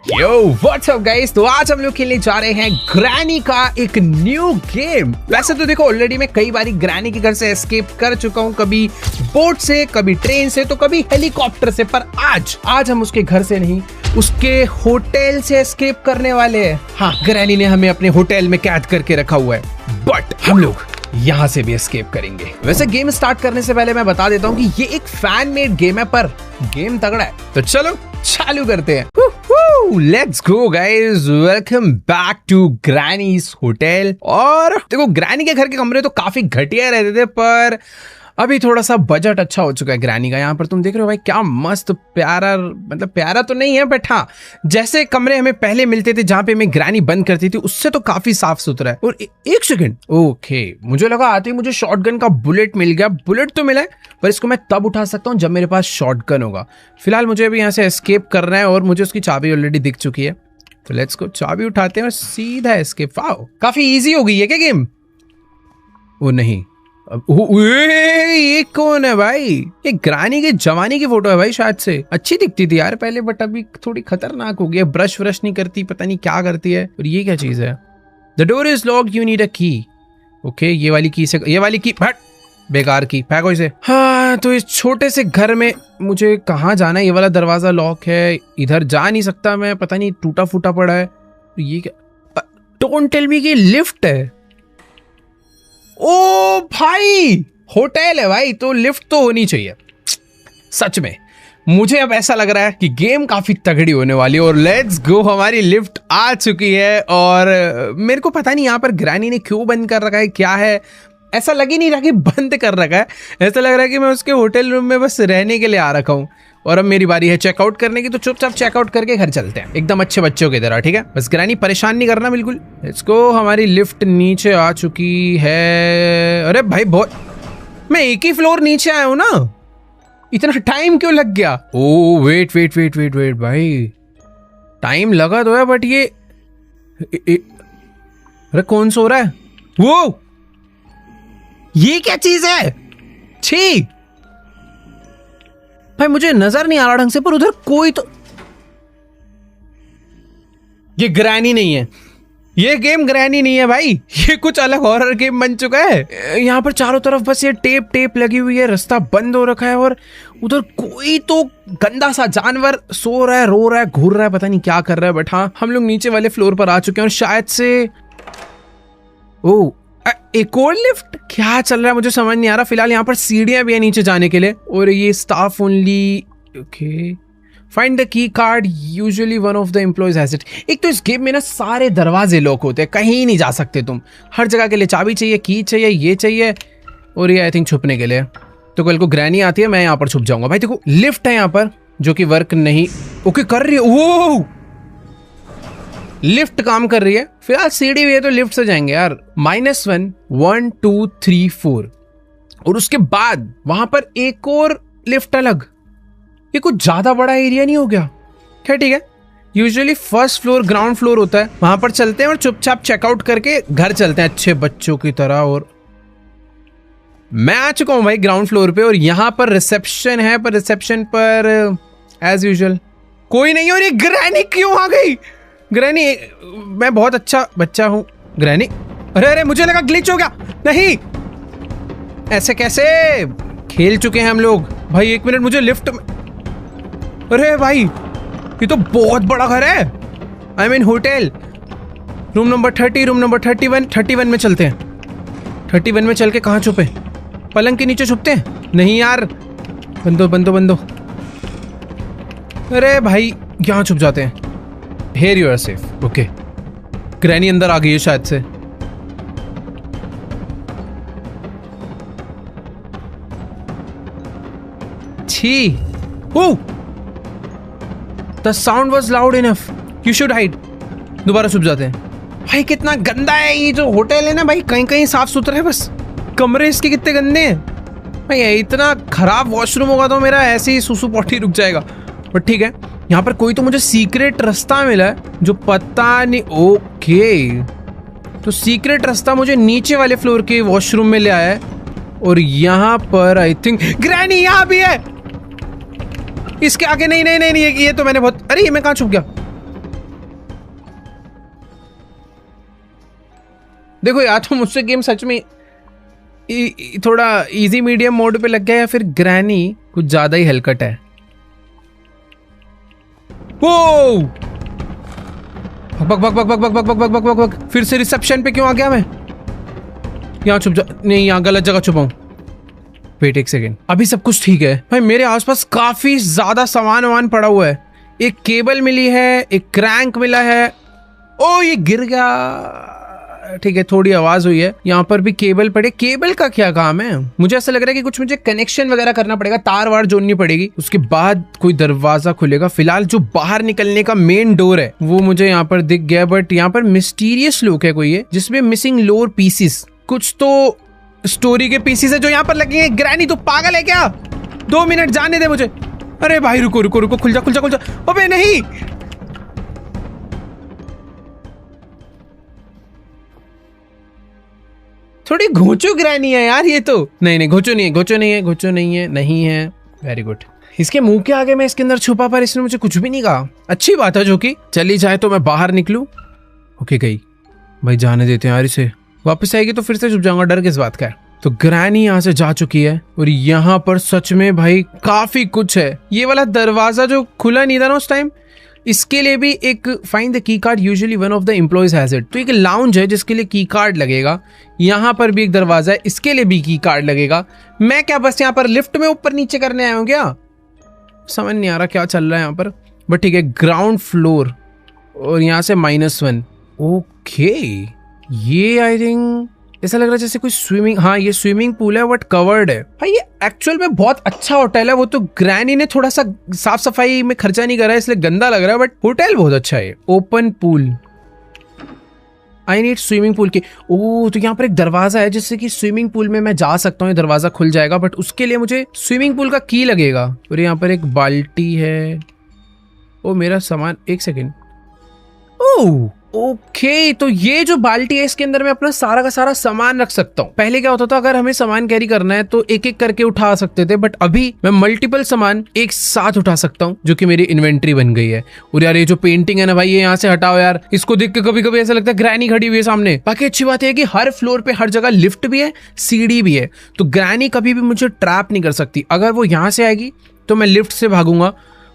Yo what's up guys, तो आज हम लोग खेलने जा रहे हैं ग्रैनी का एक न्यू गेम। वैसे तो देखो ऑलरेडी मैं कई बारी ग्रैनी के घर से एस्केप कर चुका हूँ, कभी बोट से, कभी ट्रेन से, तो कभी हेलीकॉप्टर से, पर आज हम उसके घर से नहीं, उसके होटल से एस्केप करने वाले हैं। हाँ, ग्रैनी ने हमें अपने होटल में कैद करके रखा हुआ है, बट हम लोग यहाँ से भी एस्केप करेंगे। वैसे गेम स्टार्ट करने से पहले मैं बता देता हूँ कि ये एक फैन मेड गेम है, पर गेम तगड़ा है, तो चलो चालू करते हैं। Let's go guys, welcome back to Granny's hotel. और देखो ग्रैनी के घर के कमरे तो काफी घटिया रहते थे, पर अभी थोड़ा सा बजट अच्छा हो चुका है ग्रैनी का। यहाँ पर तुम देख रहे हो भाई, क्या मस्त प्यारा, मतलब प्यारा तो नहीं है बट हाँ, जैसे कमरे हमें पहले मिलते थे जहाँ पे हमें ग्रैनी बंद करती थी, उससे तो काफी साफ सुथरा है। और एक सेकंड, ओके, मुझे लगा आते ही मुझे शॉटगन का बुलेट मिल गया। बुलेट तो मिला है, पर इसको मैं तब उठा सकता हूँ जब मेरे पास शॉटगन होगा। फिलहाल मुझे अभी यहाँ से एस्केप करना है और मुझे उसकी चाबी ऑलरेडी दिख चुकी है, तो लेट्स गो, चाबी उठाते हैं और सीधा एस्केप। वाओ, काफी इजी हो गई है क्या गेम? ओ नहीं, ये कौन है भाई? ये ग्रैनी के जमाने की फोटो है भाई, शायद से। अच्छी दिखती थी यार पहले, बट अभी थोड़ी खतरनाक हो गई है। ब्रश व्रश नहीं करती, पता नहीं क्या करती है। और ये क्या चीज है? The door is locked, you need अ की। ओके, ये वाली की से, ये वाली की हट, बेकार की, फेंको इसे। हाँ, तो इस छोटे से घर में मुझे कहाँ जाना है? ये वाला दरवाजा लॉक है, इधर जा नहीं सकता मैं, पता नहीं टूटा फूटा पड़ा है। ये क्या? डोंट टेल मी कि लिफ्ट है। ओ भाई, होटल है भाई, तो लिफ्ट तो होनी चाहिए। सच में मुझे अब ऐसा लग रहा है कि गेम काफी तगड़ी होने वाली है। और लेट्स गो, हमारी लिफ्ट आ चुकी है। और मेरे को पता नहीं यहाँ पर ग्रैनी ने क्यों बंद कर रखा है, क्या है, ऐसा लग ही नहीं रहा कि बंद कर रखा है। ऐसा लग रहा है कि मैं उसके होटल रूम में बस रहने के लिए आ रखा हूँ। और अब मेरी बारी है चेकआउट करने की, तो चुपचाप चेकआउट करके घर चलते हैं, एकदम अच्छे बच्चों की तरह, ठीक है? बस ग्रैनी परेशान नहीं करना बिल्कुल। इसको, हमारी लिफ्ट नीचे आ चुकी है। अरे भाई, बहुत, मैं एक ही फ्लोर नीचे आया हूं ना, इतना टाइम क्यों लग गया? Oh wait wait wait wait wait भाई, टाइम लगा तो है, बट ये अरे कौन सो रहा है? वो ये क्या चीज है? छी भाई, मुझे नजर नहीं आ रहा ढंग से, पर उधर कोई तो, ये ग्रैनी नहीं है, ये गेम ग्रैनी नहीं है भाई, ये कुछ अलग हॉरर गेम बन चुका है। यहाँ पर चारों तरफ बस ये टेप लगी हुई है, रास्ता बंद हो रखा है, और उधर कोई तो गंदा सा जानवर सो रहा है, रो रहा है, घूर रहा है, पता नहीं क्या कर रहा है। बट हाँ, हम लोग नीचे वाले फ्लोर पर आ चुके हैं और शायद से ओ एक और लिफ्ट, क्या चल रहा है मुझे समझ नहीं आ रहा। फिलहाल यहाँ पर सीढ़ियां भी है नीचे जाने के लिए, और ये staff only. Okay, find the key card, usually one of the employees has it. एक तो इस गेम में ना सारे दरवाजे लॉक होते हैं, कहीं नहीं जा सकते तुम, हर जगह के लिए चाबी चाहिए, की चाहिए, ये चाहिए, और ये आई थिंक छुपने के लिए। तो कल को ग्रैनी आती है, मैं यहाँ पर छुप जाऊंगा। भाई देखो, लिफ्ट है यहाँ पर जो कि वर्क नहीं ओके कर रही है। वो लिफ्ट काम कर रही है। फिलहाल सीढ़ी भी है, तो लिफ्ट से जाएंगे यार। -1 1 2 3 4, और उसके बाद वहां पर एक और लिफ्ट अलग। ये कुछ ज्यादा बड़ा एरिया नहीं हो गया क्या? ठीक है, usually first floor ground floor होता है, वहां पर चलते हैं और चुपचाप चेकआउट करके घर चलते हैं अच्छे बच्चों की तरह। और मैं आ चुका हूं भाई ग्राउंड फ्लोर पे, और यहां पर रिसेप्शन है, पर रिसेप्शन पर एज यूजुअल कोई नहीं। और ये ग्रैनी क्यों आ गई? ग्रैनी, मैं बहुत अच्छा बच्चा हूं ग्रैनी। अरे अरे, मुझे लगा ग्लिच हो गया। नहीं, ऐसे कैसे? खेल चुके हैं हम लोग भाई। एक मिनट, मुझे लिफ्ट में, अरे भाई ये तो बहुत बड़ा घर है। I mean hotel. Room number 30, room number 31 में चलते हैं। 31 में चल के कहाँ छुपे? पलंग के नीचे छुपते हैं? नहीं यार, बंदो। अरे भाई, यहाँ छुप जाते हैं। Here you are safe. Okay. Granny अंदर आ गई है शायद से। छी। Oh! The sound was loud enough. You should hide. दोबारा छुप जाते हैं। भाई कितना गंदा है ये जो होटल है ना भाई, कहीं साफ सुथरा है, बस कमरे इसके कितने गंदे हैं भाई। इतना खराब वॉशरूम होगा तो मेरा ऐसे ही सुसु पॉटी रुक जाएगा। बट ठीक है, यहाँ पर कोई तो मुझे सीक्रेट रास्ता मिला है जो पता नहीं। ओके, तो सीक्रेट रास्ता मुझे नीचे वाले फ्लोर के वॉशरूम में ले आया है। और यहाँ पर आई थिंक ग्रैनी यहाँ भी है। इसके आगे नहीं नहीं नहीं, नहीं ये तो मैंने बहुत, अरे ये मैं कहाँ छुप गया? देखो या तो मुझसे गेम सच में थोड़ा इजी मीडियम मोड पे लग गया या फिर ग्रैनी कुछ ज्यादा ही हलकट है। वो बक बक बक बक बक बक बक बक बक बक बक, फिर से रिसेप्शन पे क्यों आ गया मैं? यहाँ छुप जा, नहीं यहाँ गलत जगह छुपाऊं। वेट एक सेकेंड, अभी सब कुछ ठीक है भाई। मेरे आसपास काफी ज्यादा सामान वामान पड़ा हुआ है। एक केबल मिली है, एक क्रैंक मिला है। ओ ये गिर गया, ठीक है थोड़ी आवाज हुई है। यहाँ पर भी केबल पड़े। केबल का क्या काम है? मुझे ऐसा लग रहा है कि कुछ मुझे कनेक्शन वगैरह करना पड़ेगा, तार वार जोड़नी पड़ेगी, उसके बाद कोई दरवाजा खुलेगा। फिलहाल जो बाहर निकलने का मेन डोर है वो मुझे यहाँ पर दिख गया, बट यहाँ पर मिस्टीरियस लुक है कोई है जिसमें मिसिंग लोअर पीसीस। कुछ तो स्टोरी के पीसीस है जो यहाँ पर लगे हैं। ग्रैनी तो पागल है क्या? 2 मिनट जाने दे मुझे। अरे भाई रुको रुको रुको, खुल जा खुल जा खुल जा। अबे नहीं, थोड़ी घोचो ग्रैनी है यार ये तो। नहीं नहीं घोचो नहीं है, घोचो नहीं है, घोचो नहीं है, नहीं है। Very good. इसके मुंह के आगे मैं इसके अंदर छुपा, पर इसने मुझे कुछ भी नहीं कहा। अच्छी बात है जो कि चली जाए तो मैं बाहर निकलूं। ओके गई भाई, जाने देते हैं यार इसे। वापस आएगी तो फिर से छुप जाऊंगा, डर किस बात का है। तो ग्रैनी यहाँ से जा चुकी है और यहाँ पर सच में भाई काफी कुछ है। ये वाला दरवाजा जो खुला नहीं था ना उस टाइम, इसके लिए भी एक find the key card, usually one of the employees has it. तो एक लाउंज है जिसके लिए की कार्ड लगेगा। यहाँ पर भी एक दरवाजा है, इसके लिए भी की कार्ड लगेगा। मैं क्या बस यहाँ पर लिफ्ट में ऊपर नीचे करने आया हूँ क्या? समझ नहीं आ रहा क्या चल रहा है यहाँ पर, बट ठीक है। ग्राउंड फ्लोर और यहाँ से -1। ओके ये आई थिंक ऐसा लग रहा है जैसे कोई स्विमिंग, हाँ ये स्विमिंग पूल है बट कवर्ड है। भाई ये एक्चुअल में बहुत अच्छा होटल है। वो तो ग्रैनी ने थोड़ा सा साफ सफाई में खर्चा नहीं करा है इसलिए गंदा लग रहा है, बट होटल बहुत अच्छा है। Open pool, I need swimming pool के। ओह तो यहाँ पर एक दरवाजा है जिससे कि स्विमिंग पूल में मैं जा सकता हूँ। ये दरवाजा खुल जाएगा, बट उसके लिए मुझे स्विमिंग पूल का की लगेगा। और यहाँ पर एक बाल्टी है। ओ मेरा सामान, एक सेकेंड। ओह ओके तो ये जो बाल्टी है इसके अंदर मैं अपना सारा का सारा सामान रख सकता हूँ। पहले क्या होता था, अगर हमें सामान कैरी करना है तो एक एक करके उठा सकते थे, बट अभी मैं मल्टीपल सामान एक साथ उठा सकता हूँ, जो कि मेरी इन्वेंट्री बन गई है। और यार ये जो पेंटिंग है ना भाई, ये यहाँ से हटाओ यार। इसको देख के कभी कभी ऐसा लगता है ग्रैनी खड़ी हुई है सामने। बाकी अच्छी बात है कि हर फ्लोर पे हर जगह लिफ्ट भी है, सीढ़ी भी है, तो ग्रैनी कभी भी मुझे ट्रैप नहीं कर सकती। अगर वो यहाँ से आएगी तो मैं लिफ्ट से भागूंगा,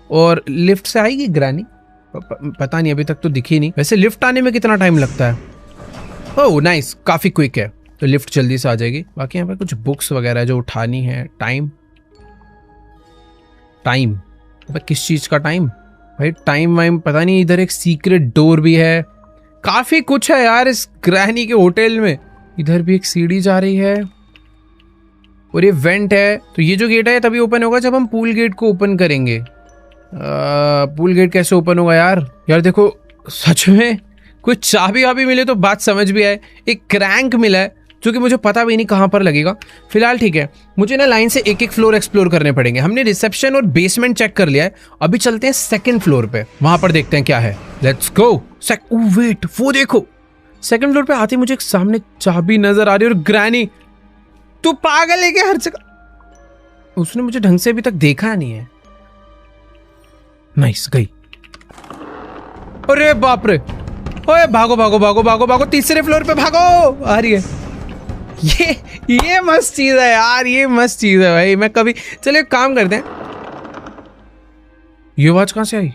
और लिफ्ट से आएगी ग्रैनी पता नहीं, अभी तक तो दिखी नहीं। वैसे लिफ्ट आने में कितना टाइम लगता है? ओह नाइस, काफी क्विक है, तो लिफ्ट जल्दी से आ जाएगी। बाकी यहाँ पे कुछ बुक्स वगैरह जो उठानी है। टाइम टाइम किस चीज का टाइम भाई? टाइम वाइम पता नहीं। इधर एक सीक्रेट डोर भी है, काफी कुछ है यार इस ग्रैनी के होटल में। इधर भी एक सीढ़ी जा रही है और ये वेंट है। तो ये जो गेट है तभी ओपन होगा जब हम पूल गेट को ओपन करेंगे। पूल गेट कैसे ओपन होगा यार? यार देखो सच में कोई चाबी वाबी मिले तो बात समझ भी आए। एक क्रैंक मिला है जो कि मुझे पता भी नहीं कहाँ पर लगेगा। फिलहाल ठीक है, मुझे ना लाइन से एक एक फ्लोर एक्सप्लोर करने पड़ेंगे। हमने रिसेप्शन और बेसमेंट चेक कर लिया है, अभी चलते हैं सेकंड फ्लोर पे, वहां पर देखते हैं क्या है। Let's go. वेट वो देखो, सेकंड फ्लोर पे आते मुझे एक सामने चाबी नजर आ रही है। और ग्रैनी तू पागल है क्या? हर जगह उसने मुझे ढंग से अभी तक देखा नहीं है। नाइस गई। अरे बाप रे, ओए भागो भागो भागो भागो भागो, तीसरे फ्लोर पे भागो। आ रही है। ये मस्त चीज है यार, ये मस्त चीज है भाई। मैं कभी, चलो एक काम करते हैं। ये आवाज कहां से आई?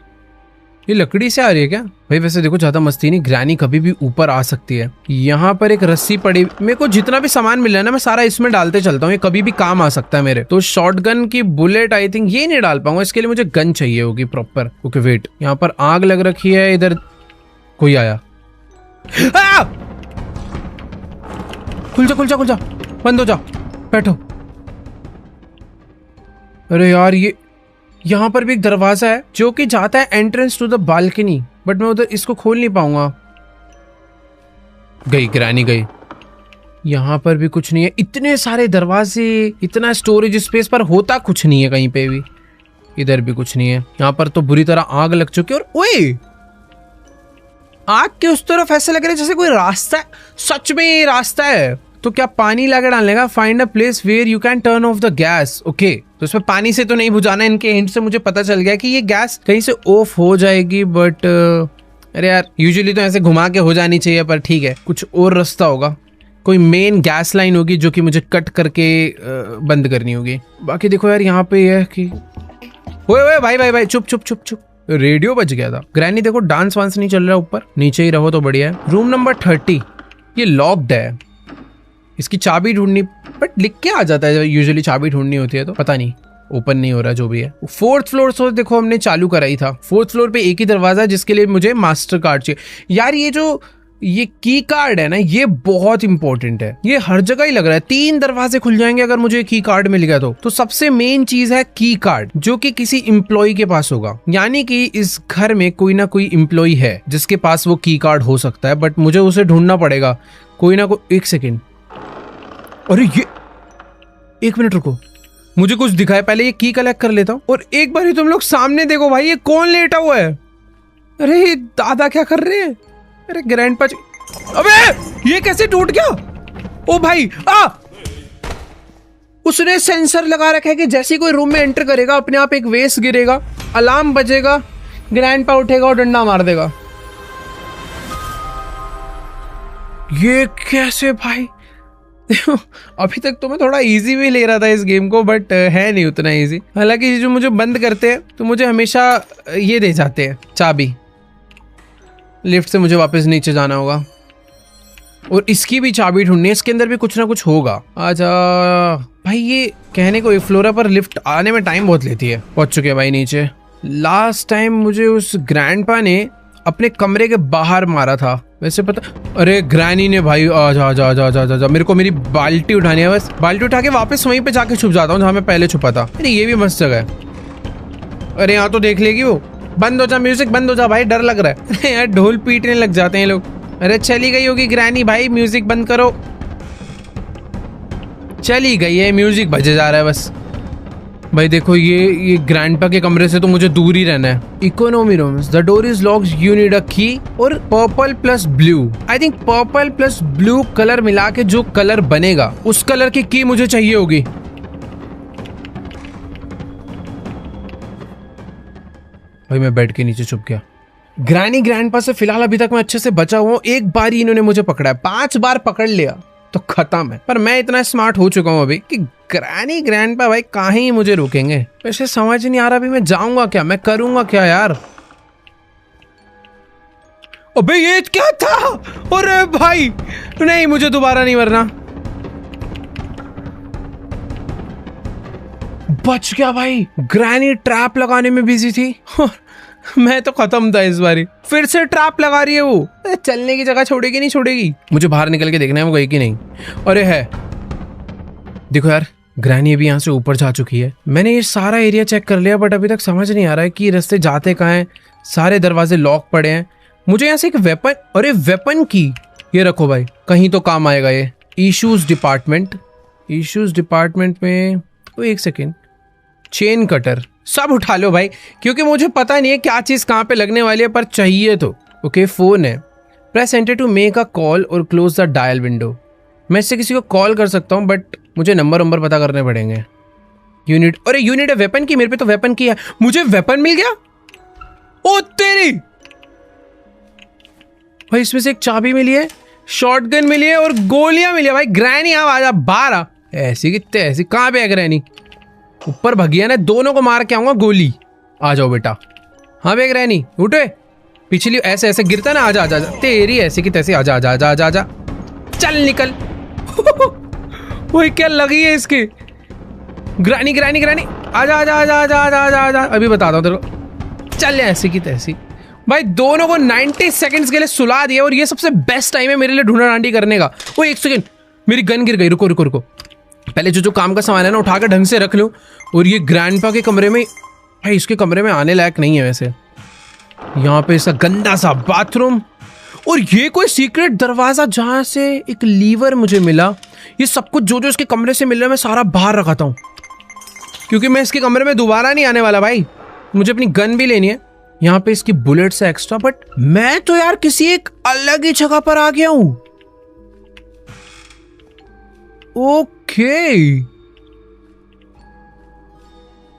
ये लकड़ी से आ रही है क्या भाई? वैसे देखो ज्यादा मस्ती नहीं, ग्रैनी कभी भी ऊपर आ सकती है। यहाँ पर एक रस्सी पड़ी, मेरे को जितना भी सामान मिला है ना मैं सारा इसमें डालते चलता हूँ, ये कभी भी काम आ सकता है मेरे। तो शॉटगन की बुलेट आई थिंक ये नहीं डाल पाऊंगा, इसके लिए मुझे गन चाहिए होगी प्रॉपर। ओके वेट, यहाँ पर आग लग रखी है। इधर कोई आया। खुल जा खुल जा खुल जा, बंद हो जा, बैठो। अरे यार ये यहाँ पर भी एक दरवाजा है जो कि जाता है entrance to the balcony, but मैं उधर इसको खोल नहीं पाऊंगा। गई ग्रैनी गई। यहाँ पर भी कुछ नहीं है। इतने सारे दरवाजे, इतना स्टोरेज स्पेस, पर होता कुछ नहीं है कहीं पे भी। इधर भी कुछ नहीं है। यहाँ पर तो बुरी तरह आग लग चुकी है। और ओए, आग के उस तरफ ऐसा लग रहा है जैसे कोई रास्ता है। सच में ये रास्ता है। तो क्या पानी लाके डालने का? Find a place where you can turn off the gas. Okay, तो इसमें पानी से तो नहीं बुझाना। इनके हिंट से मुझे पता चल गया कि ये गैस कहीं से ऑफ हो जाएगी, बट अरे यार यूजुअली तो ऐसे घुमा के हो जानी चाहिए, पर ठीक है, कुछ और रास्ता होगा। कोई मेन गैस लाइन होगी जो कि मुझे कट करके बंद करनी होगी। बाकी देखो यार, यहाँ पे है कि ओए भाई भाई भाई, चुप चुप चुप चुप, रेडियो बज गया था। ग्रैनी देखो, डांस वांस नहीं चल रहा ऊपर, नीचे ही रहो तो बढ़िया है। रूम नंबर 30 ये लॉक्ड है, इसकी चाबी ढूंढनी, बट लिख के आ जाता है यूजुअली चाबी ढूंढनी होती है, तो पता नहीं ओपन नहीं हो रहा। जो भी है, 4th फ्लोर तो देखो हमने चालू कराई था। 4th फ्लोर पे एक ही दरवाजा है जिसके लिए मुझे मास्टर कार्ड चाहिए। यार ये की कार्ड है ना, ये बहुत इंपॉर्टेंट है। ये हर जगह ही लग रहा है। 3 दरवाजे खुल जाएंगे अगर मुझे की कार्ड मिल गया तो सबसे मेन चीज है की कार्ड, जो कि किसी एम्प्लॉय के पास होगा। यानी कि इस घर में कोई ना कोई एम्प्लॉय है जिसके पास वो की कार्ड हो सकता है, बट मुझे उसे ढूंढना पड़ेगा। कोई ना कोई। 1 सेकेंड, अरे ये 1 मिनट रुको, मुझे कुछ दिखाए, पहले ये की कलेक्ट कर लेता हूँ। और एक बार ही तुम लोग सामने देखो भाई, ये कौन लेटा हुआ है? अरे ये दादा क्या कर रहे हैं? अरे ग्रैंडपा, अबे ये कैसे टूट गया? ओ भाई उसने सेंसर लगा रखा है कि जैसे कोई रूम में एंटर करेगा अपने आप एक वेस्ट गिरेगा, अलार्म बजेगा, ग्रैंडपा उठेगा और डंडा मार देगा। ये कैसे भाई? अभी तक तो मैं थोड़ा इजी भी ले रहा था इस गेम को, बट है नहीं उतना इजी। हालांकि जो मुझे बंद करते हैं तो मुझे हमेशा ये दे जाते हैं चाबी। लिफ्ट से मुझे वापस नीचे जाना होगा और इसकी भी चाबी ढूंढनी है। इसके अंदर भी कुछ ना कुछ होगा। आजा भाई, ये कहने को फ्लोरा पर लिफ्ट आने में टाइम बहुत लेती है। पहुंच चुके हैं भाई नीचे। लास्ट टाइम मुझे उस ग्रैंडपा ने अपने कमरे के बाहर मारा था, वैसे पता। अरे ग्रैनी ने भाई, आजा आजा आजा आजा आजा, मेरे को मेरी बाल्टी उठानी है। बस बाल्टी उठा के वापस वहीं पे जाके छुप जाता हूँ जहाँ मैं पहले छुपा था। अरे ये भी मस्त जगह है। अरे यहाँ तो देख लेगी वो। बंद हो जा म्यूजिक, बंद हो जा भाई, डर लग रहा है। अरे यार ढोल पीटने लग जाते हैं लोग। अरे चली गई होगी ग्रैनी भाई, म्यूजिक बंद करो। चली गई है, म्यूजिक बजे जा रहा है बस। भाई देखो, ये ग्रैंडपा के कमरे से तो मुझे दूर ही रहना है। Economy rooms, the door is locked, you need अ की। और purple plus blue, I think purple plus blue colour मिला के जो कलर बनेगा उस कलर की की मुझे चाहिए होगी। भाई मैं बेड के नीचे छुप गया। ग्रैनी ग्रैंडपा से फिलहाल अभी तक मैं अच्छे से बचा हुआ हूँ। एक बार ही इन्होंने मुझे पकड़ा है, 5 बार पकड़ लिया तो खत्म है। पर मैं इतना स्मार्ट हो चुका हूँ अभी कि ग्रैनी ग्रैंडपा भाई कहाँ ही मुझे रोकेंगे। वैसे समझ नहीं आ रहा अभी मैं जाऊंगा क्या, मैं करूंगा क्या यार। अबे ये क्या था? अरे भाई नहीं, मुझे दोबारा नहीं मरना। बच गया भाई। ग्रैनी ट्रैप लगाने में बिजी थी और मैं तो खत्म था इस बारी। फिर से ट्रैप लगा रही है वो। चलने की जगह छोड़ेगी नहीं छोड़ेगी। मुझे बाहर निकल के देखना है वो गई कि नहीं। अरे है, देखो यार ग्रैनी अभी यहाँ से ऊपर जा चुकी है। मैंने ये सारा एरिया चेक कर लिया, बट अभी तक समझ नहीं आ रहा है कि रास्ते जाते कहाँ हैं। सारे दरवाजे लॉक पड़े हैं। मुझे यहाँ से एक वेपन, अरे वेपन की, ये रखो भाई, कहीं तो काम आएगा ये। इश्यूज डिपार्टमेंट, इश्यूज डिपार्टमेंट में, तो 1 सेकेंड, चेन कटर सब उठा लो भाई, क्योंकि मुझे पता नहीं है क्या चीज कहाँ पे लगने वाली है, पर चाहिए तो। ओके, फोन है। Press enter to make a call और क्लोज द डायल विंडो। मैं इससे किसी को कॉल कर सकता हूँ, बट मुझे नंबर पता करने पड़ेंगे। यूनिट, अरे यूनिट है वेपन की, मेरे पे तो वेपन की है। मुझे वेपन मिल गया। ओ तेरी भाई, इसमें से एक चाबी मिली है, शॉटगन मिली है और गोलियां मिली है। भाई ग्रैनी अब आजा बाहर आ। ऐसी कितने ऐसी, कहाँ पे है ग्रैनी? ऊपर भगिया ने, दोनों को मार के आऊंगा गोली। आ जाओ बेटा। हाँ बे ग्रैनी उठे, पिछली ऐसे ऐसे गिरता ना, आजा आजा, तेरी ऐसी की तैसी, आजा आजा आजा आजा आजा, चल निकल। वही क्या लगी है इसकी। ग्रैनी ग्रैनी ग्रैनी, आजा आजा आजा आजा आजा आजा आजा, अभी बताता हूँ तेरे को। चल ऐसी की तैसी। भाई दोनों को 90 सेकंड्स के लिए सुला दिया, और ये सबसे बेस्ट टाइम है मेरे लिए ढूंढा डांडी करने का। वो 1 सेकंड, मेरी गन गिर गई। रुको रुको रुको, पहले जो काम का सामान है ना उठा कर ढंग से रख लूं। और ये ग्रैंडपा के कमरे में, भाई इसके कमरे में आने लायक नहीं है वैसे। यहाँ पे इसका गंदा सा बाथरूम, और ये कोई सीक्रेट दरवाजा जहां से एक लीवर मुझे मिला। ये सब कुछ जो जो इसके कमरे से मिल रहा है मैं सारा बाहर रखाता हूँ, क्योंकि मैं इसके कमरे में दोबारा नहीं आने वाला भाई। मुझे अपनी गन भी लेनी है। यहाँ पे इसकी बुलेट्स है एक्स्ट्रा, बट मैं तो यार किसी एक अलग ही जगह पर आ गया हूं। ओके,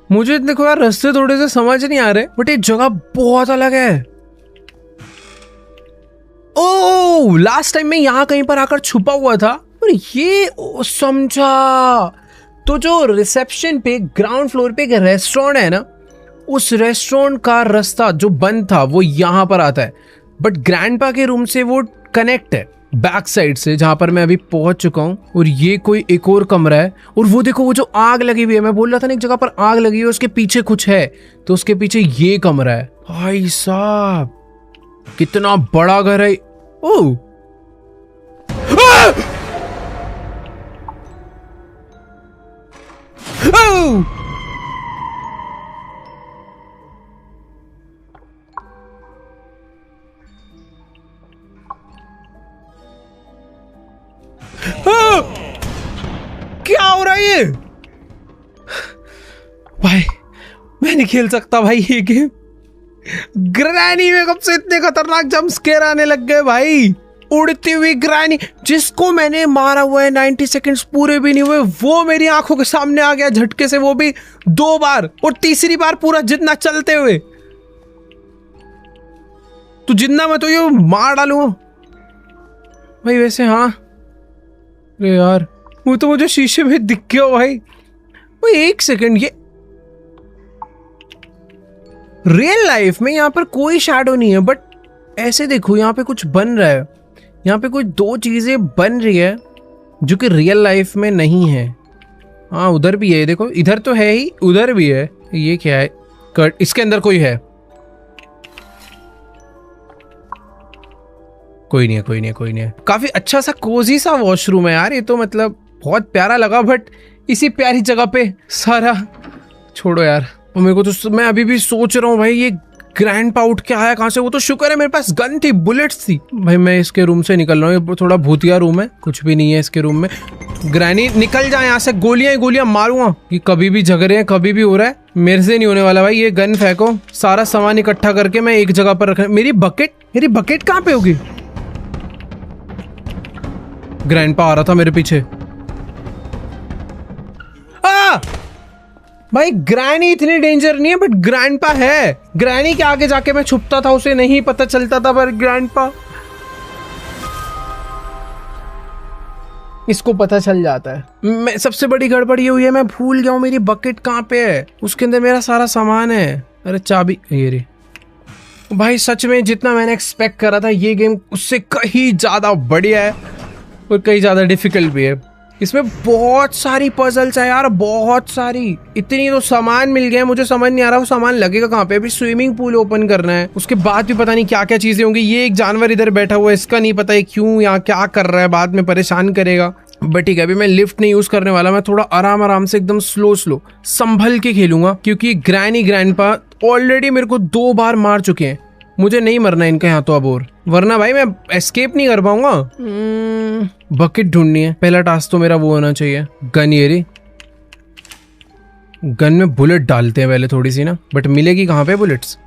मुझे देखो यार रास्ते थोड़े से समझ नहीं आ रहे, बट ये जगह बहुत अलग है। ओह, लास्ट टाइम मैं यहाँ कहीं पर आकर छुपा हुआ था, और ये समझा। तो जो रिसेप्शन पे ग्राउंड फ्लोर पे एक रेस्टोरेंट है ना, उस रेस्टोरेंट का रास्ता जो बंद था वो यहाँ पर आता है, बट ग्रैंडपा के रूम से वो कनेक्ट है बैक साइड से, जहां पर मैं अभी पहुंच चुका हूं। और ये कोई एक और कमरा है, और वो देखो वो जो आग लगी हुई है, मैं बोल रहा था ना एक जगह पर आग लगी हुई है, उसके पीछे कुछ है, तो उसके पीछे ये कमरा है। भाई साहब कितना बड़ा घर है। ओह क्या हो रहा है ये? भाई मैं नहीं खेल सकता भाई ये गेम। ग्रैनी में कब से इतने खतरनाक जंप स्केयर आने लग गए भाई। उड़ती हुई ग्रैनी, जिसको मैंने मारा हुआ है 90 सेकंड्स पूरे भी नहीं हुए, वो मेरी आंखों के सामने आ गया झटके से, वो भी 2 बार, और तीसरी बार पूरा जितना चलते हुए। तू जितना मैं तो ये मार डालूंगा भाई। वैसे हाँ, अरे यार वो तो मुझे शीशे में दिख गया भाई। वो 1 सेकंड, ये रियल लाइफ में यहाँ पर कोई शैडो नहीं है, बट ऐसे देखो यहाँ पे कुछ बन रहा है, यहाँ पे कुछ 2 चीजें बन रही है जो कि रियल लाइफ में नहीं है। हाँ उधर भी है, देखो इधर तो है ही, उधर भी है। ये क्या है? कट, इसके अंदर कोई है? कोई नहीं है, कोई नहीं है, कोई नहीं है। काफी अच्छा सा कोजी सा वॉशरूम है यार, ये तो मतलब बहुत प्यारा लगा, बट इसी प्यारी जगह पे सारा छोड़ो यार। और मेरे को तो, मैं अभी भी सोच रहा हूँ भाई ये ग्रैंडपा उठ के आया कहाँ से? वो तो शुक्र है मेरे पास गन थी, बुलेट्स थी। भाई मैं इसके रूम से निकल रहा हूँ, ये थोड़ा भूतिया रूम है, कुछ भी नहीं है इसके रूम में। ग्रैनी निकल जाए यहाँ से, गोलियां ही गोलियां मारूंगा कि कभी भी झगड़े हैं, कभी भी हो रहा है, मेरे से नहीं होने वाला भाई। ये गन फेंको, सारा सामान इकट्ठा करके मैं एक जगह पर रखना। मेरी बकेट कहाँ पे होगी? ग्रैंडपा आ रहा था मेरे पीछे। भाई ग्रैनी इतनी डेंजर नहीं है, बट ग्रैंडपा है। ग्रैनी के आगे जाके मैं छुपता था, उसे नहीं पता चलता था, पर ग्रैंडपा इसको पता चल जाता है। मैं सबसे बड़ी गड़बड़ ये हुई है, मैं भूल गया हूँ मेरी बकेट कहाँ पे है। उसके अंदर मेरा सारा सामान है। अरे चाबी ये रे। भाई सच में जितना मैंने एक्सपेक्ट करा था, ये गेम उससे कहीं ज्यादा बढ़िया है और कहीं ज्यादा डिफिकल्ट भी है। इसमें बहुत सारी पजल्स है यार, बहुत सारी। इतनी तो सामान मिल गए, मुझे समझ नहीं आ रहा वो सामान लगेगा कहाँ पे। अभी स्विमिंग पूल ओपन करना है, उसके बाद भी पता नहीं क्या क्या चीजें होंगी। ये एक जानवर इधर बैठा हुआ है, इसका नहीं पता है क्यों यहाँ क्या कर रहा है, बाद में परेशान करेगा। बट ठीक है, अभी मैं लिफ्ट नहीं यूज करने वाला, मैं थोड़ा आराम आराम से एकदम स्लो संभल के खेलूंगा, क्योंकि ग्रैनी ग्रैंडपा ऑलरेडी मेरे को 2 बार मार चुके हैं। मुझे नहीं मरना इनके हाथों अब, और वरना भाई मैं एस्केप नहीं कर पाऊंगा। बकेट ढूंढनी है, पहला टास्क तो मेरा वो होना चाहिए। गन, ये रही गन में बुलेट डालते हैं पहले थोड़ी सी ना, बट मिलेगी कहाँ पे बुलेट्स?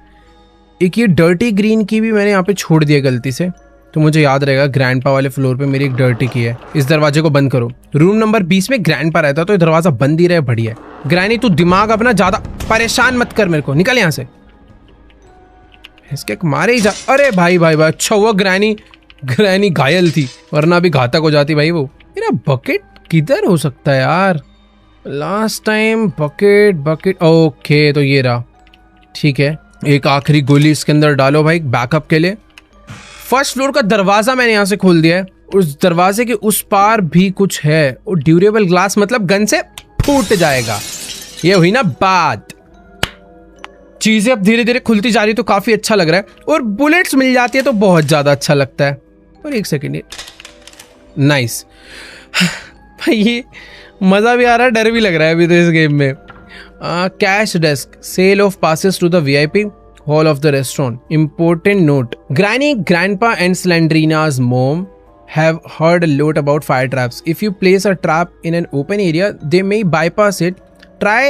एक ये डर्टी ग्रीन की भी मैंने यहाँ पे छोड़ दिया गलती से, तो मुझे याद रहेगा ग्रैंडपा वाले फ्लोर पे मेरी एक डर्टी की है। इस दरवाजे को बंद करो। रूम नंबर 20 में ग्रैंडपा रहता, तो ये दरवाजा बंद ही रहे, बढ़िया है। ग्रैनी तू दिमाग अपना ज्यादा परेशान मत कर मेरे को, निकल यहाँ से। इसके मारे ही जा। अरे भाई भाई भाई, अच्छा हुआ ग्रैनी घायल थी, वरना भी घातक हो जाती भाई वो। मेरा बकेट किधर हो सकता है यार? लास्ट टाइम बकेट ओके, तो ये रहा। ठीक है, एक आखिरी गोली इसके अंदर डालो भाई बैकअप के लिए। फर्स्ट फ्लोर का दरवाजा मैंने यहाँ से खोल दिया है, उस दरवाजे के उस पार भी कुछ है, और ड्यूरेबल ग्लास मतलब गन से फूट जाएगा। ये हुई ना बात। चीजें अब धीरे धीरे खुलती जा रही, तो काफी अच्छा लग रहा है, और बुलेट्स मिल जाती है तो बहुत ज्यादा अच्छा लगता है। और 1 सेकेंड, नाइस भाई, ये मजा भी आ रहा है, डर भी लग रहा है अभी तो इस गेम में। Cash desk, sale of passes to the VIP hall of the restaurant. Important note: Granny, Grandpa, and Slendrina's mom have heard a lot about fire traps. If you place a trap in an open area, they may bypass it. Try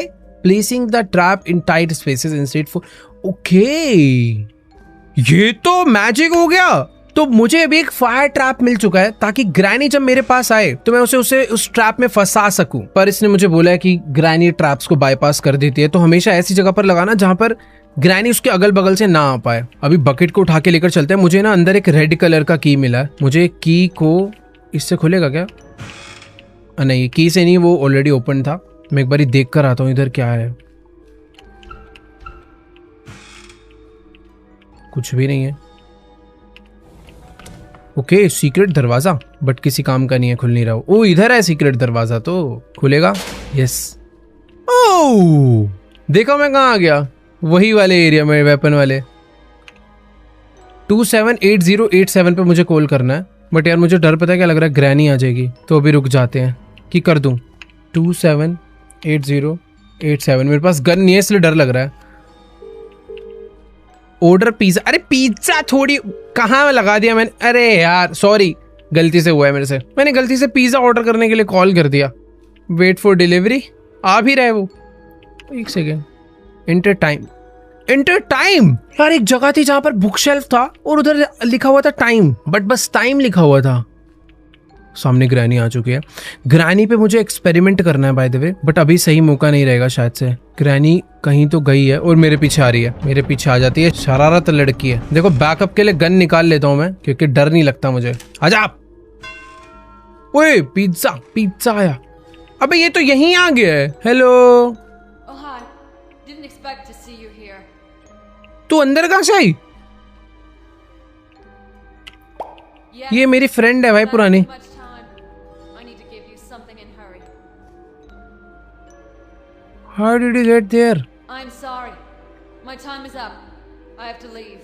placing the trap in tight spaces instead. For okay, ये तो magic हो गया। तो मुझे अभी एक fire trap मिल चुका है ताकि ग्रैनी जब मेरे पास आए तो मैं उसे उस ट्रैप में फंसा सकूं। पर इसने मुझे बोला है कि ग्रैनी ट्रैप्स को बाईपास कर देती है, तो हमेशा ऐसी जगह पर लगाना जहां पर ग्रैनी उसके अगल बगल से ना आ पाए। अभी बकेट को उठा के लेकर चलते हैं। मुझे ना अंदर एक रेड कलर का की मिला है, मुझे की को इससे खुलेगा क्या? नहीं, की से नहीं, वो ऑलरेडी ओपन था। मैं एक बार देख कर आता हूँ इधर क्या है। कुछ भी नहीं है। ओके, सीक्रेट दरवाजा, बट किसी काम का नहीं है, खुल नहीं रहा। ओ इधर है सीक्रेट दरवाजा, तो खुलेगा। यस। ओह देखो मैं कहाँ आ गया, वही वाले एरिया में, वेपन वाले। 278087 पे मुझे कॉल करना है। बट यार मुझे डर पता है क्या लग रहा है, ग्रैनी आ जाएगी। तो अभी रुक जाते हैं कि कर दूं 278087। मेरे पास गन नहीं है इसलिए डर लग रहा है। Order pizza. अरे पिज्जा थोड़ी कहाँ लगा दिया मैंने। अरे यार सॉरी, गलती से हुआ है मेरे से। मैंने गलती से पिज्जा ऑर्डर करने के लिए कॉल कर दिया। Wait for delivery. आ भी रहा है वो। एक second. Inter time. Inter time यार, एक जगह थी जहां पर बुक शेल्फ था और उधर लिखा हुआ था टाइम, बट बस टाइम लिखा हुआ था। सामने ग्रैनी आ चुकी है। ग्रैनी पे मुझे एक्सपेरिमेंट करना है बाय द वे, बट अभी सही मौका नहीं रहेगा शायद से। ग्रैनी कहीं तो गई है और मेरे पीछे आ रही है, मेरे पीछे आ जाती है। शरारत लड़की है। देखो बैकअप के लिए गन निकाल लेता हूं मैं, क्योंकि डर नहीं लगता मुझे। आजा। ओए पिज्जा, पिज्जा आया। अबे ये तो यहीं आ गया है। हेलो। तू अंदर कहाँ से आई? ये मेरी फ्रेंड है भाई पुरानी। How did you get there? I'm sorry. My time is up. I have to leave.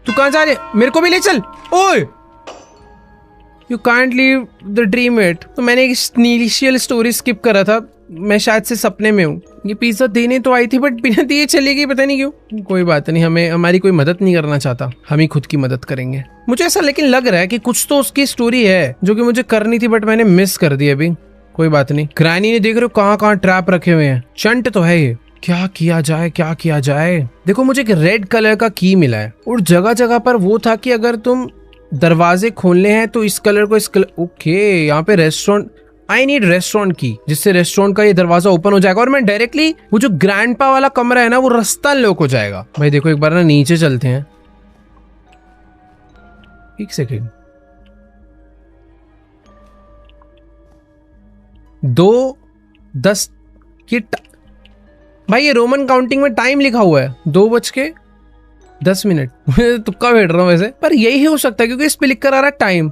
तू कहाँ जा रही है? मेरे को भी ले चल। ओए! You can't leave the dream yet. तो मैंने एक इनिशियल स्टोरी स्किप करा था। मैं शायद से सपने में हूँ। ये पिज्जा देने तो आई थी बट बिना दिए चली गई, पता नहीं क्यों। कोई बात नहीं, हमारी कोई मदद नहीं करना चाहता, हम ही खुद की मदद करेंगे। मुझे ऐसा लेकिन लग रहा है कि कुछ तो उसकी स्टोरी है जो कि मुझे करनी थी बट मैंने मिस कर दी अभी। कोई बात नहीं। ग्रैनी ने देख रहे हो कहाँ कहाँ ट्रैप रखे हुए हैं। चंट तो है ये। क्या किया जाए, क्या किया जाए। देखो मुझे एक रेड कलर का की मिला है और जगह जगह पर वो था कि अगर तुम दरवाजे खोलने हैं तो इस कलर को इस कलर। ओके यहाँ पे रेस्टोरेंट। आई नीड रेस्टोरेंट की, जिससे रेस्टोरेंट का ये दरवाजा ओपन हो जाएगा और मैं डायरेक्टली वो जो ग्रैंडपा वाला कमरा है ना वो रास्ता लॉक हो जाएगा। भाई देखो एक बार ना नीचे चलते हैं। एक सेकेंड। 2:10 ये भाई ये रोमन काउंटिंग में टाइम लिखा हुआ है 2:10। मैं तुक्का बैठ रहा हूँ वैसे, पर यही हो सकता है क्योंकि इस पे लिख कर आ रहा है टाइम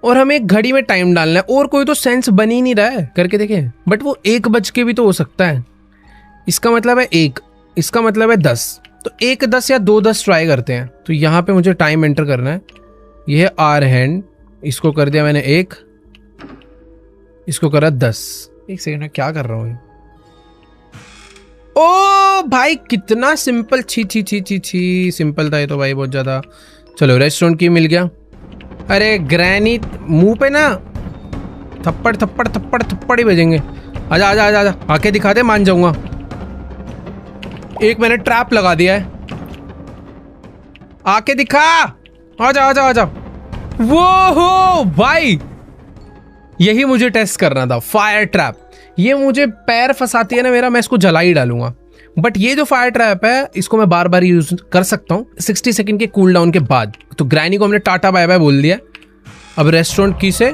और हमें एक घड़ी में टाइम डालना है और कोई तो सेंस बन ही नहीं रहा है। करके देखें, बट वो 1 बज के भी तो हो सकता है। इसका मतलब है 1, इसका मतलब है 10, तो 1:10 या 2:10 ट्राई करते हैं। तो यहाँ पे मुझे टाइम एंटर करना है। ये है आर हैंड, इसको कर दिया मैंने 1, इसको करा 10। एक सेकंड में क्या कर रहा हूँ। ओ भाई कितना सिंपल। छी छी छी छी छी सिंपल था ये तो भाई बहुत ज्यादा। चलो रेस्टोरेंट की मिल गया। अरे ग्रैनी मुंह पे ना थप्पड़ थप्पड़ थप्पड़ थप्पड़ ही बजेंगे। आजा आजा आजा आजा, आके दिखा दे, मान जाऊंगा। एक मैंने ट्रैप लगा दिया है, आके दिखा। आजा आजा आजा। वो हो भाई, यही मुझे टेस्ट करना था। फायर ट्रैप, ये मुझे पैर फंसाती है ना मेरा, मैं इसको जला ही डालूंगा। बट ये जो फायर ट्रैप है इसको मैं बार बार यूज कर सकता हूँ 60 सेकंड के कूल डाउन के बाद। तो ग्रैनी को हमने टाटा बाय बाय बोल दिया। अब रेस्टोरेंट की से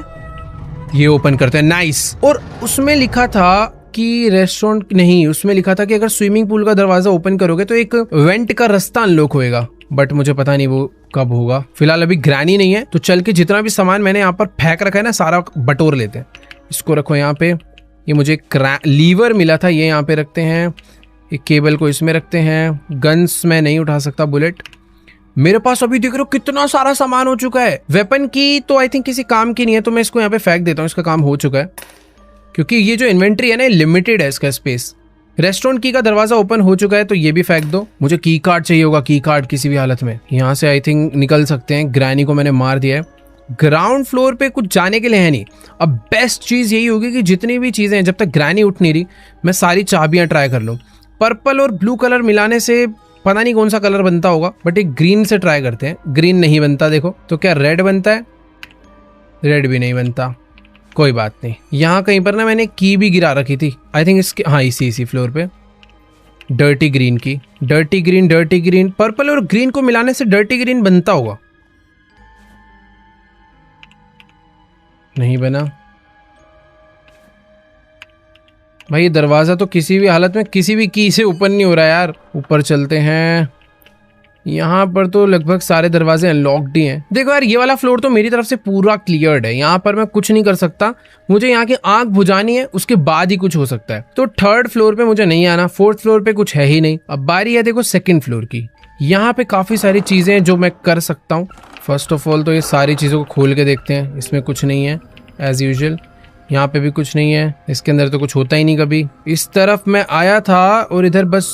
ये ओपन करते हैं। नाइस। और उसमें लिखा था कि रेस्टोरेंट नहीं, उसमें लिखा था कि अगर स्विमिंग पूल का दरवाजा ओपन करोगे तो एक वेंट का रास्ता अनलॉक होएगा, बट मुझे पता नहीं वो कब होगा। फिलहाल अभी ग्रैनी नहीं है तो चल के जितना भी सामान मैंने यहाँ पर फेंक रखा है ना सारा बटोर लेते हैं। इसको रखो यहाँ पे। ये मुझे लीवर मिला था, ये यहाँ पे रखते हैं। एक केबल को इसमें रखते हैं। गन्स मैं नहीं उठा सकता, बुलेट। मेरे पास अभी देख रहे हो कितना सारा सामान हो चुका है। वेपन की तो आई थिंक किसी काम की नहीं है तो मैं इसको यहाँ पे फेंक देता हूँ, इसका काम हो चुका है। क्योंकि ये जो इन्वेंट्री है ना लिमिटेड है इसका स्पेस। रेस्टोरेंट की का दरवाजा ओपन हो चुका है तो ये भी फेंक दो। मुझे की कार्ड चाहिए होगा, की कार्ड किसी भी हालत में। यहाँ से आई थिंक निकल सकते हैं। ग्रैनी को मैंने मार दिया है। ग्राउंड फ्लोर पे कुछ जाने के लिए है नहीं। अब बेस्ट चीज यही होगी कि जितनी भी चीजें हैं जब तक ग्रैनी उठ नहीं रही मैं सारी चाबियां ट्राई कर लूं। पर्पल और ब्लू कलर मिलाने से पता नहीं कौन सा कलर बनता होगा, बट एक ग्रीन से ट्राई करते हैं। ग्रीन नहीं बनता देखो, तो क्या रेड बनता है? रेड भी नहीं बनता, कोई बात नहीं। यहाँ कहीं पर ना मैंने की भी गिरा रखी थी, आई थिंक इसके, हाँ इसी फ्लोर पे। डर्टी ग्रीन की, डर्टी ग्रीन, पर्पल और ग्रीन को मिलाने से डर्टी ग्रीन बनता होगा। नहीं बना भाई, ये दरवाजा तो किसी भी हालत में किसी भी की से ओपन नहीं हो रहा यार। ऊपर चलते हैं। यहाँ पर तो लगभग सारे दरवाजे अनलॉक्ड ही हैं। देखो यार, ये वाला फ्लोर तो मेरी तरफ से पूरा क्लियर्ड है, यहाँ पर मैं कुछ नहीं कर सकता। मुझे यहाँ की आंख बुझानी है, उसके बाद ही कुछ हो सकता है। तो थर्ड फ्लोर पे मुझे नहीं आना, फोर्थ फ्लोर पे कुछ है ही नहीं। अब बारी है देखो सेकंड फ्लोर की। यहाँ पे काफी सारी चीजें हैं जो मैं कर सकता हूँ। फर्स्ट ऑफ ऑल तो ये सारी चीजों को खोल के देखते हैं, इसमें कुछ नहीं है एज यूजुअल। यहाँ पे भी कुछ नहीं है, इसके अंदर तो कुछ होता ही नहीं कभी। इस तरफ मैं आया था और इधर बस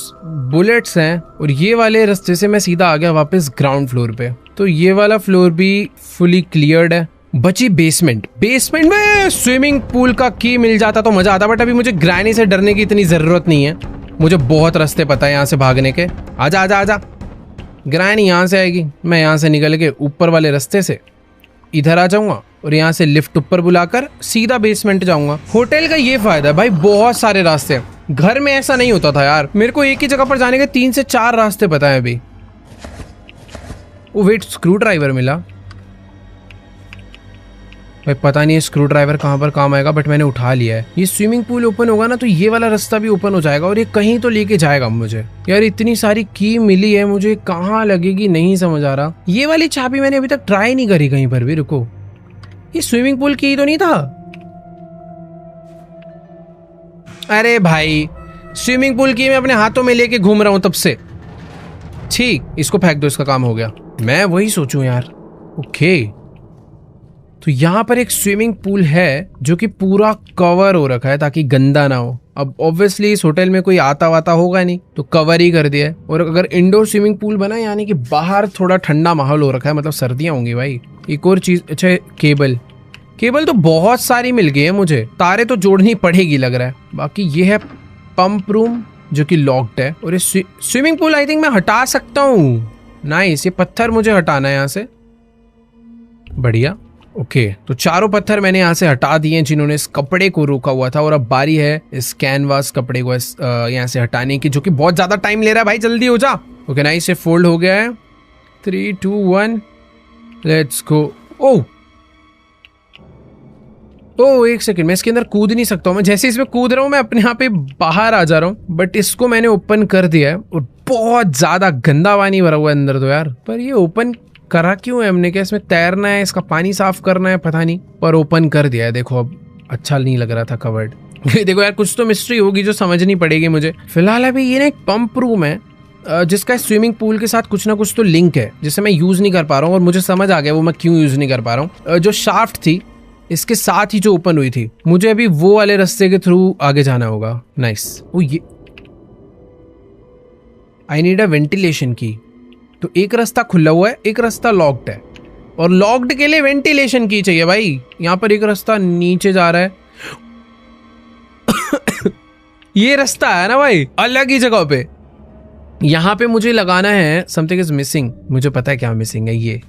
बुलेट्स हैं, और ये वाले रास्ते से मैं सीधा आ गया वापस ग्राउंड फ्लोर पे। तो ये वाला फ्लोर भी फुली क्लियर्ड है। बची बेसमेंट। बेसमेंट में स्विमिंग पूल का की मिल जाता तो मजा आता, बट अभी मुझे ग्रैनी से डरने की इतनी जरूरत नहीं है। मुझे बहुत रास्ते पता है यहाँ से भागने के। आजा आजा आजा, ग्रैनी यहाँ से आएगी, मैं यहाँ से निकल के ऊपर वाले रास्ते से इधर आ जाऊंगा और यहाँ से लिफ्ट ऊपर बुलाकर सीधा बेसमेंट जाऊंगा। होटल का ये फायदा है भाई, बहुत सारे रास्ते हैं। घर में ऐसा नहीं होता था यार, मेरे को एक ही जगह पर जाने के 3 से 4 रास्ते पता है अभी। ओ वेट, स्क्रू ड्राइवर मिला भाई। पता नहीं स्क्रू ड्राइवर कहाँ पर काम आएगा, बट मैंने उठा लिया है। ये स्विमिंग पूल ओपन होगा ना तो ये वाला रास्ता भी ओपन हो जाएगा, और ये कहीं तो लेके जाएगा मुझे। यार इतनी सारी की मिली है, मुझे कहाँ लगेगी नहीं समझ आ रहा। ये वाली चाबी मैंने अभी तक ट्राई नहीं करी कहीं पर भी। रुको, ये स्विमिंग पूल की तो नहीं था? अरे भाई, स्विमिंग पूल की मैं अपने हाथों में लेके घूम रहा हूं तब से। ठीक, इसको फेंक दो, इसका काम हो गया। मैं वही सोचूं यार। ओके, तो यहाँ पर एक स्विमिंग पूल है जो कि पूरा कवर हो रखा है ताकि गंदा ना हो। अब ऑब्वियसली इस होटल में कोई आता वाता होगा नहीं, तो कवर ही कर दिया है। और अगर इंडोर स्विमिंग पूल बना, यानी कि बाहर थोड़ा ठंडा माहौल हो रखा है, मतलब सर्दियां होंगी भाई। एक और चीज, अच्छा केबल तो बहुत सारी मिल गई है मुझे, तारे तो जोड़नी पड़ेगी लग रहा है। बाकी ये है पंप रूम जो कि लॉक्ड है, और ये स्विमिंग पूल आई थिंक मैं हटा सकता हूँ। नाइस, ये पत्थर मुझे हटाना है यहाँ से। बढ़िया, ओके, तो चारों पत्थर मैंने यहाँ से हटा दिए जिन्होंने इस कपड़े को रोका हुआ था, और अब बारी है इस कैनवास कपड़े को यहाँ से हटाने की, जो कि बहुत ज्यादा टाइम ले रहा है भाई। जल्दी हो जा। ओके नाइस, ये फोल्ड हो गया है। 3 2 1 लेट्स गो। ओ एक सेकंड, मैं इसके अंदर कूद नहीं सकता हूँ। मैं जैसे इसमें कूद रहा हूँ मैं अपने यहाँ पे बाहर आ जा रहा हूँ, बट इसको मैंने ओपन कर दिया है, और बहुत ज्यादा गंदा पानी भरा हुआ है अंदर तो यार। पर ये ओपन करा क्यों है हमने? क्या इसमें तैरना है, इसका पानी साफ करना है, पता नहीं, पर ओपन कर दिया है। देखो अब अच्छा नहीं लग रहा था कवर्ड। देखो यार, कुछ तो मिस्ट्री होगी जो समझनी पड़ेगी मुझे। फिलहाल अभी ये ना एक पंप रूम है जिसका स्विमिंग पूल के साथ कुछ ना कुछ तो लिंक है, जिसे मैं यूज नहीं कर पा रहा हूँ, और मुझे समझ आ गया वो मैं क्यों यूज नहीं कर पा रहा हूँ। जो शाफ्ट थी इसके साथ ही जो ओपन हुई थी, मुझे अभी वो वाले रास्ते के थ्रू आगे जाना होगा। नाइस। ओ ये आई नीड अ वेंटिलेशन की। तो एक रास्ता खुला हुआ है, एक रास्ता लॉक्ड है, और लॉक्ड के लिए वेंटिलेशन की चाहिए भाई। यहाँ पर एक रास्ता नीचे जा रहा है। ये रास्ता है ना भाई, अलग ही जगह पे। यहाँ पे मुझे लगाना है समथिंग इज मिसिंग। मुझे पता है क्या मिसिंग है। ये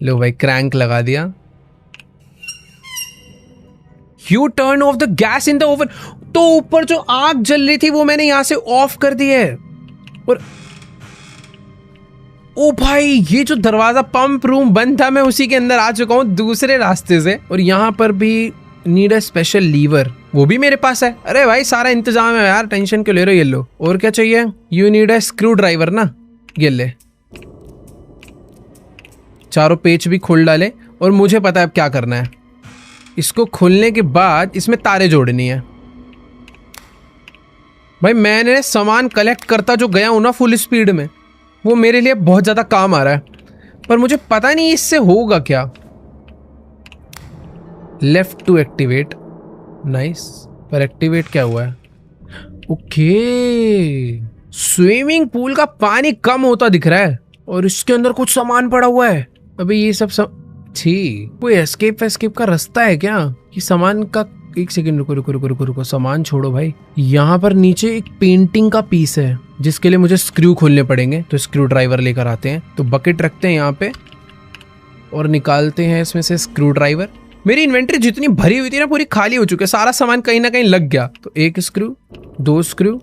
लो भाई, क्रैंक लगा दिया। You turn off the gas in the oven। तो ऊपर जो आग जल रही थी वो मैंने यहां से ऑफ कर दी है। और ओ भाई, ये जो दरवाजा पंप रूम बंद था, मैं उसी के अंदर आ चुका हूं दूसरे रास्ते से। और यहाँ पर भी नीड अ स्पेशल लीवर, वो भी मेरे पास है। अरे भाई सारा इंतजाम है यार, टेंशन क्यों ले रहे हो। ये लो, और क्या चाहिए? You need a screw driver ना, ये ले। चारों पेच भी खोल डाले, और मुझे पता है अब क्या करना है। इसको खोलने के बाद इसमें तारे जोड़नी है। भाई मैंने सामान कलेक्ट करता जो गया हूं ना फुल स्पीड में, वो मेरे लिए बहुत ज्यादा काम आ रहा है, पर मुझे पता नहीं इससे होगा क्या। Left to activate. नाइस, पर एक्टिवेट क्या हुआ है? ओके, स्विमिंग पूल का पानी कम होता दिख रहा है, और इसके अंदर कुछ सामान पड़ा हुआ है। अभी ये सब छी, कोई एस्केप का रास्ता है क्या? ये सामान का एक सेकंड रुको रुको रुको रुको रुको, सामान छोड़ो भाई। यहाँ पर नीचे एक पेंटिंग का पीस है जिसके लिए मुझे स्क्रू खोलने पड़ेंगे, तो स्क्रू ड्राइवर लेकर आते हैं। तो बकेट रखते हैं यहाँ पे और निकालते हैं इसमें से स्क्रू ड्राइवर। मेरी इन्वेंटरी जितनी भरी हुई थी ना पूरी खाली हो चुकी है, सारा सामान कहीं ना कहीं लग गया। तो 1 स्क्रू, 2 स्क्रू,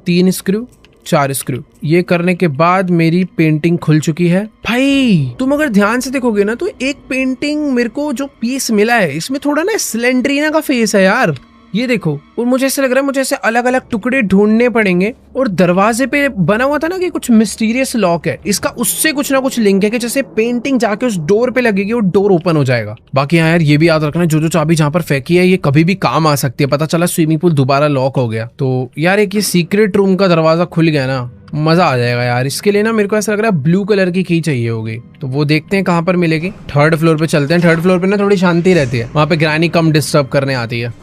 3 स्क्रू, 4 स्क्रू। ये करने के बाद मेरी पेंटिंग खुल चुकी है। भाई तुम अगर ध्यान से देखोगे ना तो एक पेंटिंग मेरे को जो पीस मिला है इसमें थोड़ा ना स्लेंडरीना का फेस है यार, ये देखो। और मुझे ऐसा लग रहा है मुझे ऐसे अलग अलग टुकड़े ढूंढने पड़ेंगे। और दरवाजे पे बना हुआ था ना कि कुछ मिस्टीरियस लॉक है, इसका उससे कुछ ना कुछ लिंक है कि जैसे पेंटिंग जाके उस डोर पे लगेगी और डोर ओपन हो जाएगा। बाकी हाँ यार ये भी याद रखना, जो जो चाबी जहाँ पर फेंकी है ये कभी भी काम आ सकती है। पता चला स्विमिंग पूल दोबारा लॉक हो गया तो यार एक ये सीक्रेट रूम का दरवाजा खुल गया ना, मजा आ जाएगा यार। इसके लिए ना मेरे को ऐसा लग रहा है ब्लू कलर की की चाहिए होगी, तो वो देखते हैं कहाँ पर मिलेगी। 3rd फ्लोर पे चलते हैं। 3rd फ्लोर पे ना थोड़ी शांति रहती है, वहाँ पे ग्रैनी कम डिस्टर्ब करने आती है।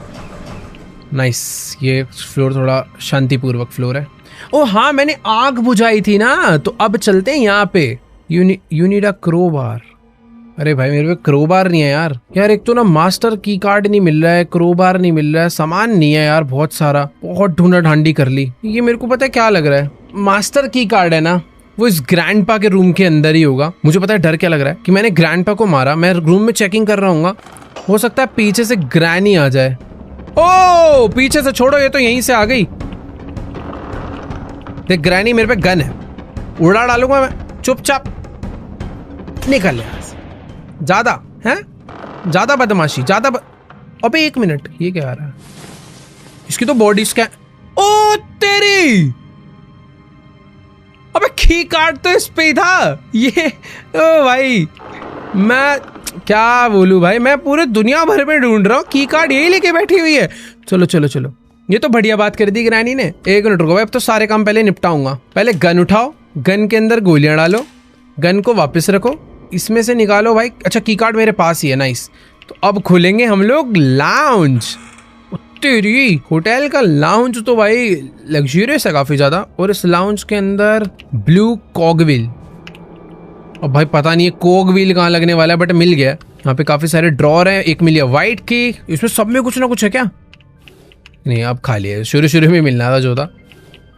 नाइस, ये फ्लोर थोड़ा शांतिपूर्वक फ्लोर है। ओ हाँ मैंने आग बुझाई थी ना, तो अब चलते हैं यहाँ पे। You need a crowbar. अरे भाई मेरे पे क्रोबार नहीं है यार। यार एक तो ना मास्टर की कार्ड नहीं मिल रहा है, क्रोबार नहीं मिल रहा है, सामान नहीं है यार बहुत सारा, बहुत ढूंढा ढांडी कर ली। ये मेरे को पता है क्या लग रहा है, मास्टर की कार्ड है ना वो इस ग्रैंडपा के रूम के अंदर ही होगा। मुझे पता है डर क्या लग रहा है कि मैंने ग्रैंडपा को मारा, मैं रूम में चेकिंग कर रहा हूँ, हो सकता है पीछे से ग्रैनी आ जाए। ओ पीछे से छोड़ो, ये तो यहीं से आ गई। देख ग्रैनी मेरे पे गन है, उड़ा डालूंगा मैं, चुपचाप निकल यहाँ से। ज्यादा है, ज्यादा बदमाशी, अबे 1 मिनट, ये क्या आ रहा है? इसकी तो बॉडी स्कैन। ओ तेरी, अबे की कार्ड तो इस पे ही था ये। ओ भाई मैं क्या बोलूं भाई, मैं पूरे दुनिया भर में ढूंढ रहा हूँ, की कार्ड यही लेके बैठी हुई है। चलो चलो चलो, ये तो बढ़िया बात कर दी ग्रैनी ने। 1 मिनट रुको भाई, अब तो सारे काम पहले निपटाऊंगा। पहले गन उठाओ, गन के अंदर गोलियां डालो, गन को वापस रखो, इसमें से निकालो भाई। अच्छा की कार्ड मेरे पास ही है, नाइस। तो अब खोलेंगे हम लोग लाउंज। तेरी होटल का लाउंज तो भाई लग्जरियस है काफी ज्यादा। और इस लाउंज के अंदर ब्लू कॉगविल, अब भाई पता नहीं है कॉगविल कहाँ लगने वाला है, बट मिल गया। यहाँ पे काफी सारे ड्रॉर हैं, एक मिल गया व्हाइट की, इसमें सब में कुछ ना कुछ है क्या? नहीं अब खाली है, शुरू में मिलना था जो था।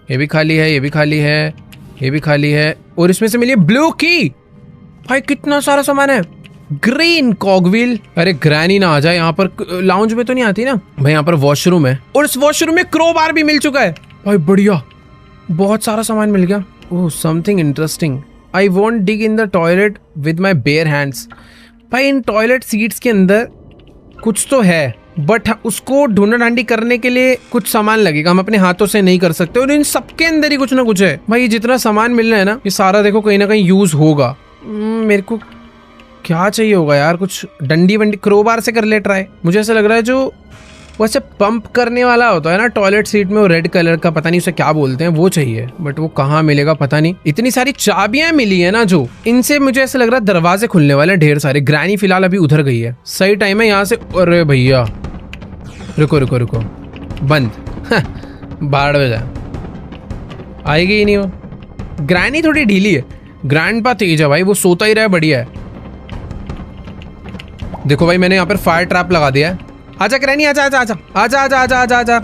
ये भी खाली है, ये भी खाली है, ये भी खाली है, और इसमें से मिली ब्लू की। भाई कितना सारा सामान है। ग्रीन कॉगविल, अरे ग्रैनी ना आ जाए यहाँ पर, लाउंज में तो नहीं आती ना भाई। यहाँ पर वॉशरूम है और इस वॉशरूम में क्रोबार भी मिल चुका है भाई, बढ़िया, बहुत सारा सामान मिल गया। Oh something interesting. I want dig in the toilet with my bare hands. भाई इन टॉयलेट सीट्स के अंदर कुछ तो है, बट उसको ढूंढा ढांडी करने के लिए कुछ सामान लगेगा, हम अपने हाथों से नहीं कर सकते। और इन सबके अंदर ही कुछ ना कुछ है भाई। जितना सामान मिल रहा है ना ये सारा देखो कहीं ना कहीं यूज होगा। मेरे को क्या चाहिए होगा यार, कुछ डंडी वंडी, क्रोबार से कर ले ट्राई। मुझे ऐसा लग रहा है जो वैसे पंप करने वाला होता है ना टॉयलेट सीट में, वो रेड कलर का, पता नहीं उसे क्या बोलते हैं, वो चाहिए, बट वो कहाँ मिलेगा पता नहीं। इतनी सारी चाबियां मिली है ना जो, इनसे मुझे ऐसा लग रहा है दरवाजे खुलने वाले ढेर सारे। ग्रैनी फिलहाल अभी उधर गई है, सही टाइम है यहाँ से। अरे भैया रुको रुको रुको, बंद बाढ़ में जाए, आएगी ही नहीं वो। ग्रैनी थोड़ी ढीली है, ग्रैंडपा तेज है भाई, वो सोता ही रहा है, बढ़िया है। देखो भाई मैंने यहाँ पर फायर ट्रैप लगा दिया है। आजा ग्रैनी, आजा आजा आजा आजा आजा आजा आजा आजा,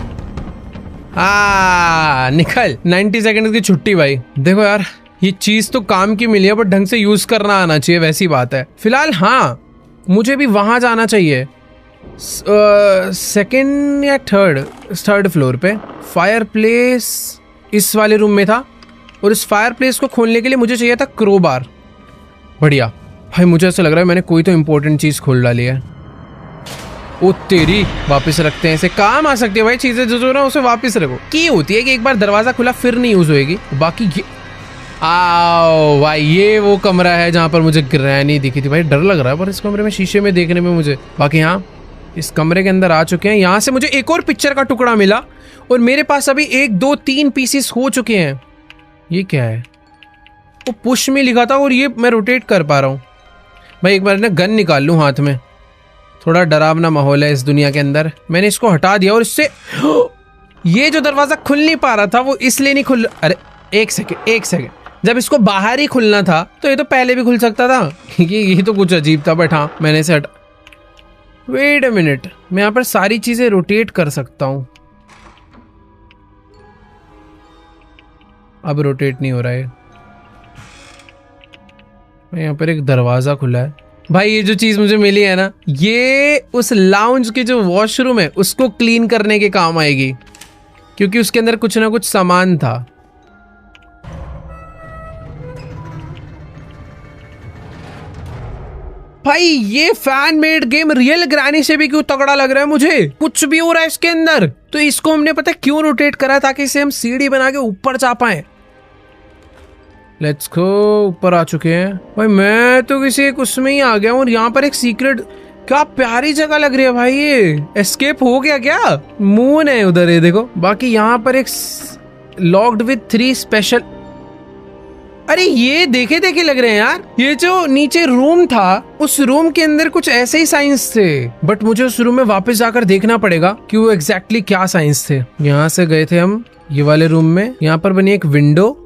निकल। 90 सेकंड की छुट्टी भाई। देखो यार ये चीज तो काम की मिली है, बट ढंग से यूज करना आना चाहिए, वैसी बात है। फिलहाल हाँ मुझे भी वहां जाना चाहिए, 2nd या 3rd फ्लोर पे। फायर प्लेस इस वाले रूम में था, और इस फायर प्लेस को खोलने के लिए मुझे चाहिए था क्रोबार। बढ़िया भाई, मुझे ऐसा लग रहा है मैंने कोई तो इम्पोर्टेंट चीज खोल डाली है। ओ तेरी, वापस रखते हैं, इसे काम आ सकती है भाई चीजें जो ना, उसे वापस रखो। की होती है कि एक बार दरवाजा खुला फिर नहीं यूज होएगी। बाकी ये आओ भाई, ये वो कमरा है जहां पर मुझे ग्रैनी दिखी थी। भाई डर लग रहा है पर इस कमरे में, शीशे में देखने में मुझे। बाकी हाँ इस कमरे के अंदर आ चुके हैं। यहाँ से मुझे एक और पिक्चर का टुकड़ा मिला, और मेरे पास अभी 1 2 3 पीसेस हो चुके हैं। ये क्या है? वो पुश में लिखा था, और ये मैं रोटेट कर पा रहा हूँ। भाई एक बार ना गन निकाल लूँ हाथ में, थोड़ा डरावना माहौल है इस दुनिया के अंदर। मैंने इसको हटा दिया, और इससे ये जो दरवाजा खुल नहीं पा रहा था वो इसलिए नहीं खुल। अरे एक सेकेंड, जब इसको बाहर ही खुलना था तो ये तो पहले भी खुल सकता था। ये तो कुछ अजीब था, बट हाँ मैंने इसे हटा। वेट अ मिनट, मैं यहाँ पर सारी चीजें रोटेट कर सकता हूँ। अब रोटेट नहीं हो रहा है। यहाँ पर एक दरवाजा खुला है। भाई ये जो चीज मुझे मिली है ना, ये उस लाउंज के जो वॉशरूम है उसको क्लीन करने के काम आएगी, क्योंकि उसके अंदर कुछ ना कुछ सामान था। भाई ये fan made game real granny से भी क्यों तगड़ा लग रहा है मुझे। कुछ भी हो रहा है इसके अंदर। तो इसको हमने पता है क्यों रोटेट करा है, ताकि इसे हम सीढ़ी बना के ऊपर जा पाए। लेट्स गो, ऊपर आ चुके हैं। भाई मैं तो किसी एक उसमें ही आ गया हूँ, और यहाँ पर एक सीक्रेट, क्या प्यारी जगह लग रही है भाई। ये एस्केप हो गया क्या? मून है उधर, ये देखो। बाकी यहाँ पर एक लॉक्ड विद 3 स्पेशल, अरे ये देखे देखे लग रहे हैं यार। ये जो नीचे रूम था, उस रूम के अंदर कुछ ऐसे ही साइंस थे, बट मुझे उस रूम में वापस जाकर देखना पड़ेगा कि वो एग्जैक्टली क्या साइंस थे। यहाँ से गए थे हम ये वाले रूम में। यहाँ पर बनी एक विंडो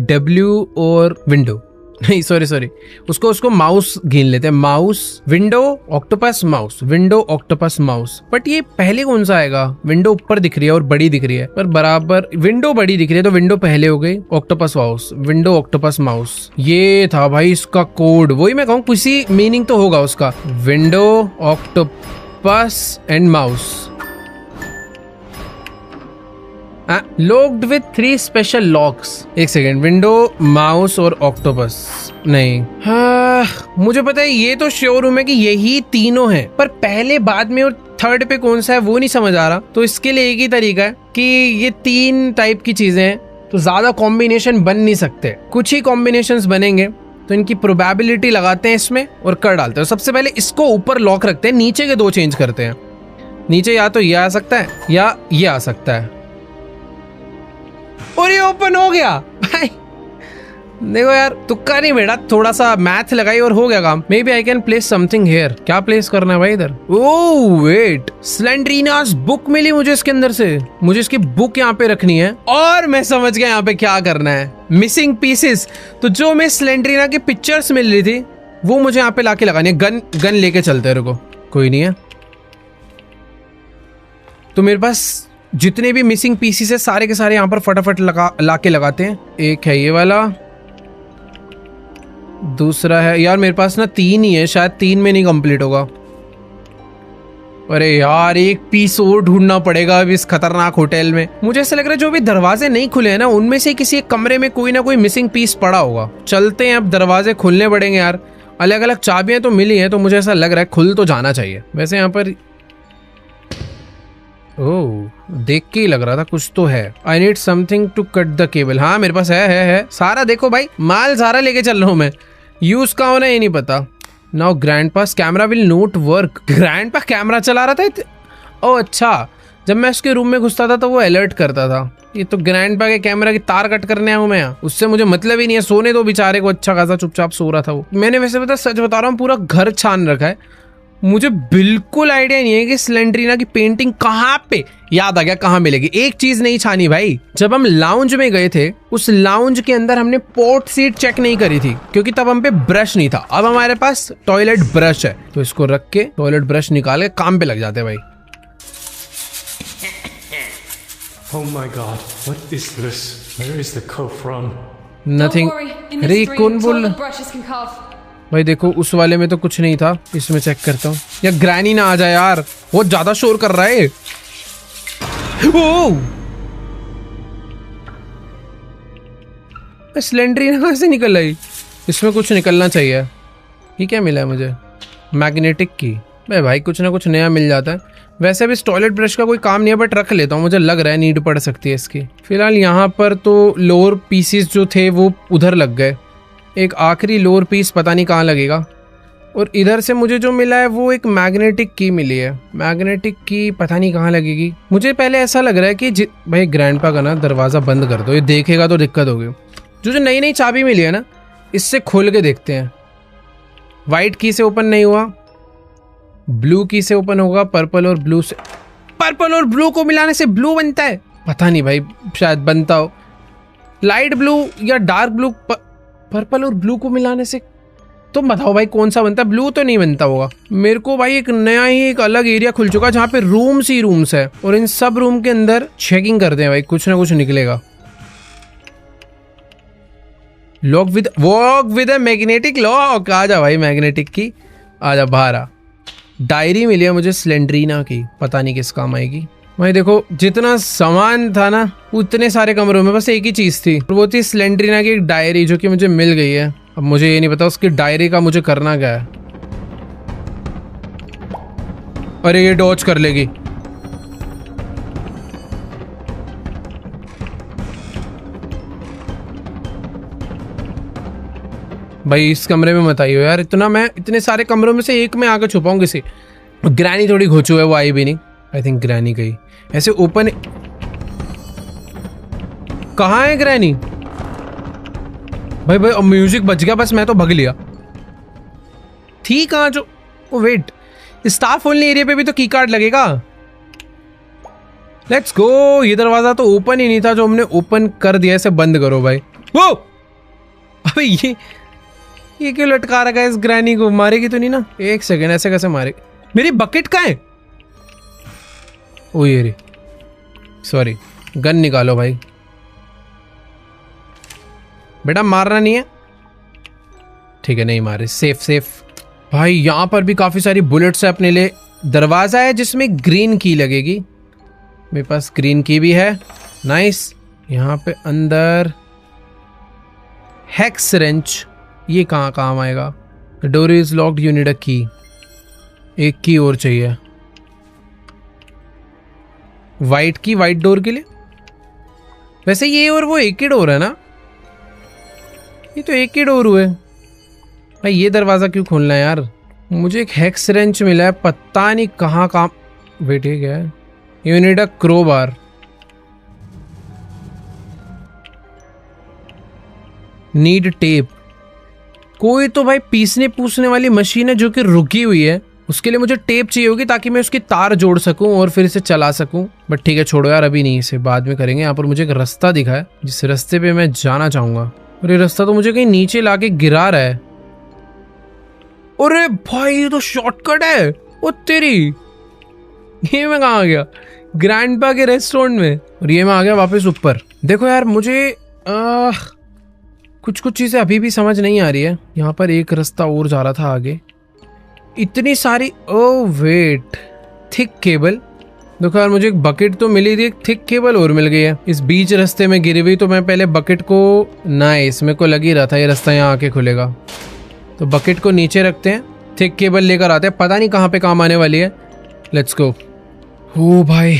W और विंडो नहीं, सॉरी उसको माउस गिन लेते हैं। Mouse, window, octopus, mouse, window, octopus, mouse. But ये पहले कौन सा आएगा? विंडो ऊपर दिख रही है और बड़ी दिख रही है, पर बराबर विंडो बड़ी दिख रही है, तो विंडो पहले हो गई। Octopus mouse, window, octopus, mouse. ये था भाई इसका कोड। वही मैं कहूँ, किसी मीनिंग तो होगा उसका। Window, octopus and mouse. Locked with 3 special locks. एक सेकेंड, विंडो, माउस और ऑक्टोपस नहीं। मुझे पता है, ये तो श्योर हूं मैं कि यही तीनों हैं, पर पहले, बाद में और थर्ड पे कौन सा है वो नहीं समझ आ रहा। तो इसके लिए एक ही तरीका है कि ये 3 टाइप की चीजें हैं, तो ज्यादा कॉम्बिनेशन बन नहीं सकते। कुछ ही कॉम्बिनेशंस बनेंगे, तो इनकी प्रोबेबिलिटी लगाते हैं इसमें और कर डालते हैं। सबसे पहले इसको ऊपर लॉक रखते हैं, नीचे के 2 चेंज करते हैं। नीचे या तो ये आ सकता है या ये आ सकता है, और ये ओपन हो गया। भाई देखो यार, तुक्का नहीं बेटा, थोड़ा सा मैथ लगाई और हो गया काम। Maybe I can place something here. क्या प्लेस करना है भाई इधर? ओह वेट, स्लेंड्रीनास बुक मिली मुझे इसके अंदर से। मुझे इसकी बुक यहाँ पे रखनी है, और मैं समझ गया यहाँ पे क्या करना है। Missing pieces. तो जो मैं स्लेंड्रीना की पिक्चर्स मिल रही थी, वो मुझे यहाँ पे लाके लगानी है। गन लेके चलते हैं। रुको, कोई नहीं है तो मेरे पास जितने भी मिसिंग पीसेस है सारे के सारे यहाँ पर फटाफट लाके लगाते हैं। एक है ये वाला, दूसरा है, यार मेरे पास ना 3 ही है, शायद 3 में नहीं कंप्लीट होगा। अरे यार, एक पीस और ढूंढना पड़ेगा अब इस खतरनाक होटल में। मुझे ऐसा लग रहा है जो भी दरवाजे नहीं खुले हैं ना, उनमें से किसी एक कमरे में कोई ना कोई मिसिंग पीस पड़ा होगा। चलते हैं, अब दरवाजे खुलने पड़ेंगे यार। अलग अलग चाबियां तो मिली हैं, तो मुझे ऐसा लग रहा है खुल तो जाना चाहिए। वैसे यहाँ पर ओह, देख के ही लग रहा था कुछ तो है। I need something to cut the cable. हाँ मेरे पास है सारा। देखो भाई, माल सारा लेके चल रहा हूँ मैं। यूज का होना ये नहीं पता। Now ग्रैंडपास camera will note work. Grandpa camera चला रहा था। ओह अच्छा, जब मैं उसके रूम में घुसता था तो वो अलर्ट करता था। ये तो ग्रैंडपा के कैमरा की तार कट करने आया हूँ मैं यहाँ। उससे मुझे मतलब ही नहीं है। सोने दो बेचारे को, अच्छा खासा चुपचाप सो रहा था वो। मैंने वैसे पता, सच बता रहा हूँ, पूरा घर छान रखा है। मुझे बिल्कुल आइडिया नहीं है कि स्लेंड्रीना की पेंटिंग कहाँ पे, याद आ गया कहाँ मिलेगी। एक चीज नहीं छानी भाई, जब हम लाउंज में गए थे, उस लाउंज के अंदर हमने पोर्ट सीट चेक नहीं करी थी, क्योंकि तब हम पे ब्रश नहीं था। अब हमारे पास टॉयलेट ब्रश है, तो इसको रख के टॉयलेट ब्रश निकाल के काम पे लग जाते हैं भाई। Oh my God, what is this? Where is the cough from? Nothing. अरे कौन बोल भाई? देखो उस वाले में तो कुछ नहीं था, इसमें चेक करता हूँ। या ग्रैनी ना आ जाए यार, बहुत ज्यादा शोर कर रहा है। ओह, स्लेंड्रीना कहाँ से निकल आई? इसमें कुछ निकलना चाहिए। ये क्या मिला है मुझे? मैग्नेटिक की। भाई कुछ ना कुछ नया मिल जाता है। वैसे भी इस टॉयलेट ब्रश का कोई काम नहीं है, बट रख लेता हूँ, मुझे लग रहा है नीड पड़ सकती है इसकी। फिलहाल यहाँ पर तो लोअर पीसेस जो थे वो उधर लग गए। एक आखिरी लोअर पीस पता नहीं कहाँ लगेगा। और इधर से मुझे जो मिला है वो एक मैग्नेटिक की मिली है। मैग्नेटिक की पता नहीं कहाँ लगेगी। मुझे पहले ऐसा लग रहा है कि भाई ग्रैंडपा का ना दरवाज़ा बंद कर दो, ये देखेगा तो दिक्कत होगी। जो नई नई चाबी मिली है ना, इससे खोल के देखते हैं। वाइट की से ओपन नहीं हुआ, ब्लू की से ओपन होगा, पर्पल और ब्लू से। पर्पल और ब्लू को मिलाने से ब्लू बनता है? पता नहीं भाई, शायद बनता हो। लाइट ब्लू या डार्क ब्लू, पर्पल और ब्लू को मिलाने से तुम बताओ भाई कौन सा बनता है? ब्लू तो नहीं बनता होगा। मेरे को भाई एक नया ही एक अलग एरिया खुल चुका है जहाँ पे रूम्स ही रूम्स है और इन सब रूम के अंदर चेकिंग करते हैं भाई, कुछ ना कुछ निकलेगा। Lock with a magnetic lock. आ जा भाई मैग्नेटिक की, आ जा बाहर आ। डायरी मिली है मुझे स्लेंड्रीना की, पता नहीं किस काम आएगी। भाई देखो जितना सामान था ना उतने सारे कमरों में बस एक ही चीज थी, वो थी स्लेंड्रीना की एक डायरी जो कि मुझे मिल गई है। अब मुझे ये नहीं पता उसकी डायरी का मुझे करना क्या है। अरे ये डॉच कर लेगी। भाई इस कमरे में मत आइयो यार, मैं इतने सारे कमरों में से एक में आकर छुपाऊं किसी। ग्रैनी थोड़ी घोचू है, वो आई भी नहीं। आई थिंक ग्रैनी गई। ऐसे ओपन कहाँ है ग्रैनी? भाई भाई म्यूजिक बज गया, बस मैं तो भग लिया। थी कहाँ जो? Oh wait, staff only area पे भी तो की कार्ड लगेगा। Let's go. ये दरवाजा तो ओपन ही नहीं था जो हमने ओपन कर दिया। इसे बंद करो भाई। वो अबे ये क्यों लटका रखा है इस ग्रैनी को? मारेगी तो नहीं ना? एक सेकेंड, ऐसे कैसे मारे? मेरी बकेट कहाँ है? ओ ये रे, सॉरी। गन निकालो भाई। बेटा मारना नहीं है, ठीक है नहीं मारे। Safe safe. भाई यहाँ पर भी काफी सारी बुलेट्स है अपने लिए। दरवाजा है जिसमें ग्रीन की लगेगी। मेरे पास ग्रीन की भी है, नाइस। यहाँ पे अंदर हेक्स रेंच, ये कहाँ काम आएगा? The door is locked, you need अ की। एक की और चाहिए, वाइट की, वाइट डोर के लिए। वैसे ये और वो एक ही डोर है ना? ये तो एक ही डोर हुए भाई। ये दरवाजा क्यों खोलना है यार? मुझे एक हेक्स रेंच मिला है, पता नहीं कहाँ काम। वेट ये क्या है? You need a crowbar. Need tape. कोई तो भाई पीसने पूसने वाली मशीन है जो कि रुकी हुई है, उसके लिए मुझे टेप चाहिए होगी ताकि मैं उसकी तार जोड़ सकूं और फिर इसे चला सकूं। बट ठीक है छोड़ो यार, अभी नहीं, इसे बाद में करेंगे। यहाँ पर मुझे एक रास्ता दिखा है जिस रास्ते पे मैं जाना चाहूंगा, और ये रास्ता तो मुझे कहीं नीचे लाके गिरा रहा है। अरे भाई ये तो शॉर्टकट है। ओ तेरी, ये मैं कहाँ आ गया? ग्रैंडपा के रेस्टोरेंट में। और ये मैं आ गया वापस ऊपर। देखो यार मुझे कुछ चीजें अभी भी समझ नहीं आ रही है। यहाँ पर एक रास्ता और जा रहा था आगे, इतनी सारी। Oh wait, thick cable. देखो यार मुझे एक बकेट तो मिली थी, एक थिक केबल और मिल गई है। इस बीच रास्ते में गिरी हुई, तो मैं पहले बकेट को, नाइस, मेरे को लग ही रहा था ये रास्ता यहाँ आके खुलेगा। तो बकेट को नीचे रखते हैं, थिक केबल लेकर आते हैं, पता नहीं कहाँ पे काम आने वाली है। Let's go. ओ भाई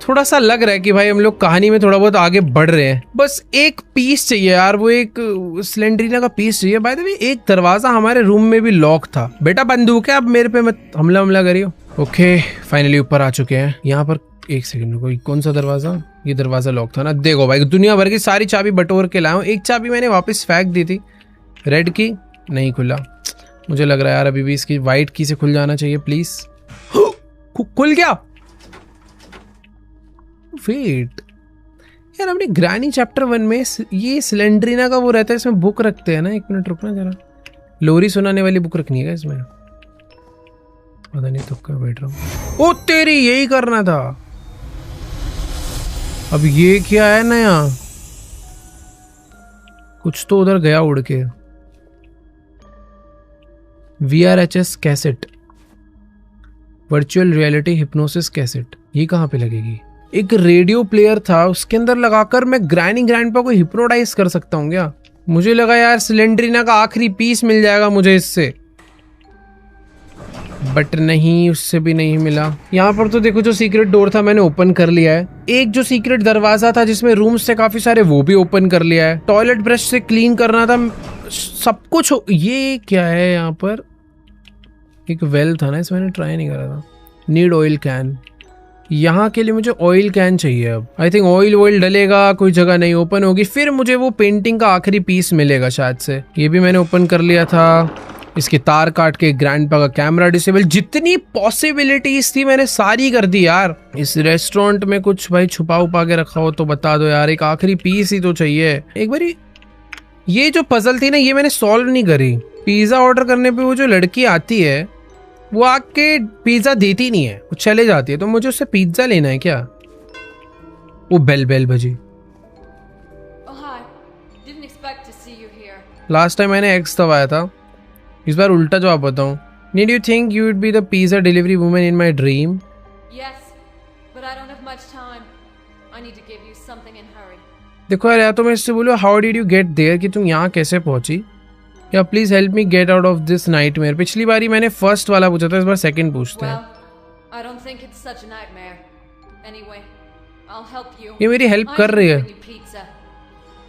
थोड़ा सा लग रहा है कि भाई हम लोग कहानी में थोड़ा बहुत आगे बढ़ रहे हैं। बस एक पीस चाहिए यार, वो एक स्लेंड्रीना का पीस चाहिए। बाय द वे एक दरवाजा हमारे रूम में भी लॉक था। बेटा बंदूक है, अब मेरे पे मत हमला करियो। ओके फाइनली ऊपर आ चुके हैं। यहाँ पर एक सेकंड रुको, कौन सा दरवाजा? ये दरवाजा लॉक था ना। देखो भाई दुनिया भर की सारी चाबी बटोर के लाया हूँ। एक चाबी मैंने वापस फेंक दी थी, रेड की, नहीं खुला। मुझे लग रहा है यार अभी भी इसकी व्हाइट की से खुल जाना चाहिए प्लीज। खुल गया। वेट यार, अपने ग्रैनी चैप्टर 1 में ये स्लेंड्रीना का वो रहता है, इसमें बुक रखते हैं ना। एक मिनट रुकना जरा, लोरी सुनाने वाली बुक रखनी है इसमें। पता नहीं तो क्या बैठ रहा हूँ। ओ तेरी, यही करना था। अब ये क्या है नया? कुछ तो उधर गया उड़ के। VRHS cassette, virtual reality hypnosis cassette, ये कहाँ पे लगेगी? एक रेडियो प्लेयर था, उसके अंदर लगाकर मैं ग्रैंडपा को हिप्नोटाइज कर सकता हूँ क्या? मुझे लगा यार स्लेंड्रीना का आखिरी पीस मिल जाएगा मुझे इससे, बट नहीं, उससे भी नहीं मिला। यहाँ पर तो देखो जो सीक्रेट डोर था मैंने ओपन कर लिया है। एक जो सीक्रेट दरवाजा था जिसमें रूम्स थे काफी सारे, वो भी ओपन कर लिया है। टॉयलेट ब्रश से क्लीन करना था, सब कुछ। ये क्या है यहाँ पर? एक वेल था ना, इसमें मैंने ट्राई नहीं करा था। नीड ऑयल कैन, यहाँ के लिए मुझे ऑयल कैन चाहिए। अब आई थिंक ऑयल डलेगा, कोई जगह नहीं ओपन होगी, फिर मुझे वो पेंटिंग का आखिरी पीस मिलेगा शायद से। ये भी मैंने ओपन कर लिया था। इसके तार काट के ग्रैंडपा का कैमरा डिसेबल, जितनी पॉसिबिलिटीज थी मैंने सारी कर दी यार। इस रेस्टोरेंट में कुछ भाई छुपा उपा के रखा हो तो बता दो यार, एक आखिरी पीस ही तो चाहिए। एक बारी ये जो पजल थी ना, ये मैंने सॉल्व नहीं करी। पिज्जा ऑर्डर करने पे वो जो लड़की आती है वो आके पिज्जा देती नहीं है, वो चले जाती है, तो मुझे उससे पिज्जा लेना है क्या? वो बेल बेल बजी। Oh, hi. Didn't expect to see you here. Last time मैंने एक्स दबाया था, इस बार उल्टा जवाब बताऊं। Did you think you would be the pizza delivery woman in my dream? Yes, but I don't have much time. I need to give you something in hurry. देखो यार, या तो मैं इससे बोलूँ how did you get there, कि तुम यहाँ कैसे पहुंची, या please help me get out of this nightmare. पिछली बारी मैंने फर्स्ट वाला पूछा था, इस बार सेकंड पूछते हैं। Well, I don't think it's such a nightmare. Anyway, I'll help you. ये मेरी हेल्प I कर can रही है, bring you pizza.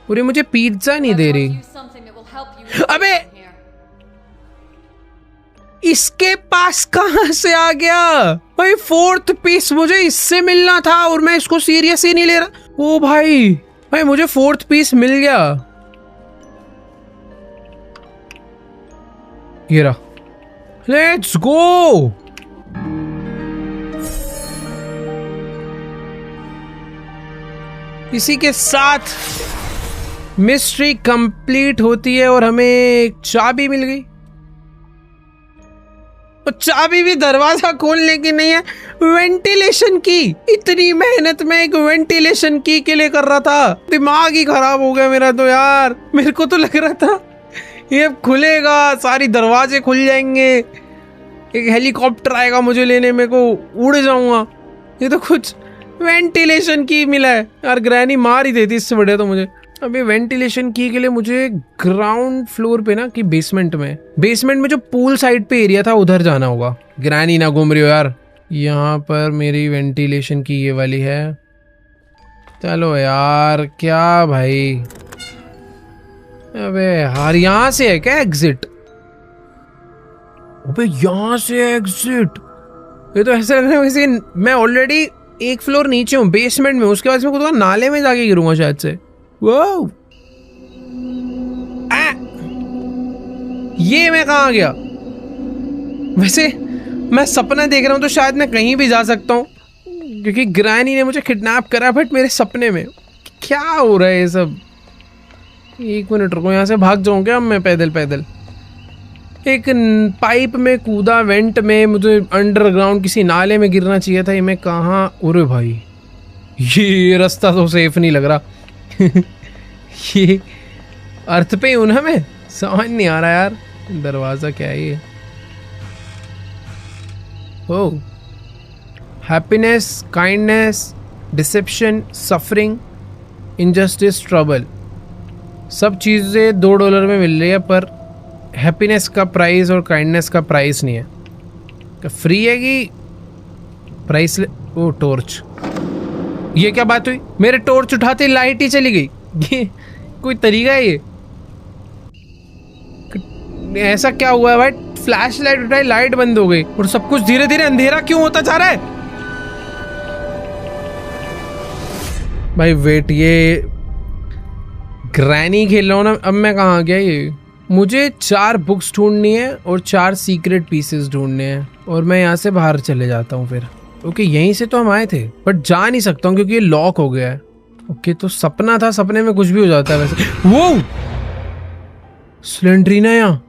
पूरी मुझे पिज्जा नहीं I दे brought रही। you something that will help you escape अबे! from here. इसके पास कहां से आ गया भाई? फोर्थ पीस मुझे इससे मिलना था और मैं इसको सीरियस ही नहीं ले रहा। ओ भाई भाई, मुझे फोर्थ पीस मिल गया। ये रहा, लेट्स गो। इसी के साथ मिस्ट्री कंप्लीट होती है और हमें एक चाबी मिल गई। और चाबी भी दरवाजा खोलने की नहीं है, वेंटिलेशन की। इतनी मेहनत में एक वेंटिलेशन की के लिए कर रहा था, दिमाग ही खराब हो गया मेरा तो यार। मेरे को तो लग रहा था ये खुलेगा, सारी दरवाजे खुल जाएंगे, एक हेलीकॉप्टर आएगा मुझे लेने, मेरे को उड़ जाऊंगा। ये तो कुछ वेंटिलेशन की मिला है यार। ग्रैनी मार ही देती इससे बढ़िया तो मुझे। अभी वेंटिलेशन की के लिए मुझे ग्राउंड फ्लोर पे ना कि बेसमेंट में जो पूल साइड पे एरिया था उधर जाना होगा। ग्रैनी ना घूम रही हो यार। यहाँ पर मेरी वेंटिलेशन की ये वाली है। चलो यार, क्या भाई, अबे यार यहाँ से है क्या एग्जिट? अबे यहाँ से एग्जिट? ये तो ऐसा लग रहा है वैसे मैं ऑलरेडी एक फ्लोर नीचे हूँ, बेसमेंट में, उसके बाद मैं खुद नाले में जाके गिरूंगा शायद से। वो ये मैं कहाँ गया? वैसे मैं सपना देख रहा हूँ तो शायद मैं कहीं भी जा सकता हूँ, क्योंकि ग्रैनी ने मुझे किडनैप करा, बट मेरे सपने में। क्या हो रहा है ये सब? एक मिनट रुको, यहाँ से भाग जाऊँ क्या मैं पैदल पैदल? एक पाइप में कूदा, वेंट में, मुझे अंडरग्राउंड किसी नाले में गिरना चाहिए था। ये मैं कहाँ? अरे भाई ये रास्ता तो सेफ नहीं लग रहा। ये अर्थ पे हूं ना मैं, समझ नहीं आ रहा यार। दरवाजा क्या है ये? Oh, happiness, kindness, deception, suffering, injustice, trouble, सब चीजें $2 में मिल रही है, पर हैप्पीनेस का प्राइस और काइंडनेस का प्राइस नहीं है। क्या फ्री है कि प्राइस? ओ टॉर्च, ये क्या बात हुई? मेरे टॉर्च उठाते लाइट ही चली गई। ये कोई तरीका है? ये ऐसा क्या हुआ है भाई? फ्लैश लाइट उठाई, लाइट बंद हो गई, और सब कुछ धीरे धीरे अंधेरा क्यों होता जा रहा है? भाई वेट, ये ग्रैनी खेल रहा हूं ना। अब मैं कहाँ गया? ये मुझे 4 बुक्स ढूंढनी है और 4 सीक्रेट पीसेस ढूंढने हैं, और मैं यहाँ से बाहर चले जाता हूँ फिर। ओके, यहीं से तो हम आए थे, बट जा नहीं सकता हूँ क्योंकि ये लॉक हो गया है। ओके, तो सपना था, सपने में कुछ भी हो जाता है वैसे। वो स्लेंड्रीना यहाँ,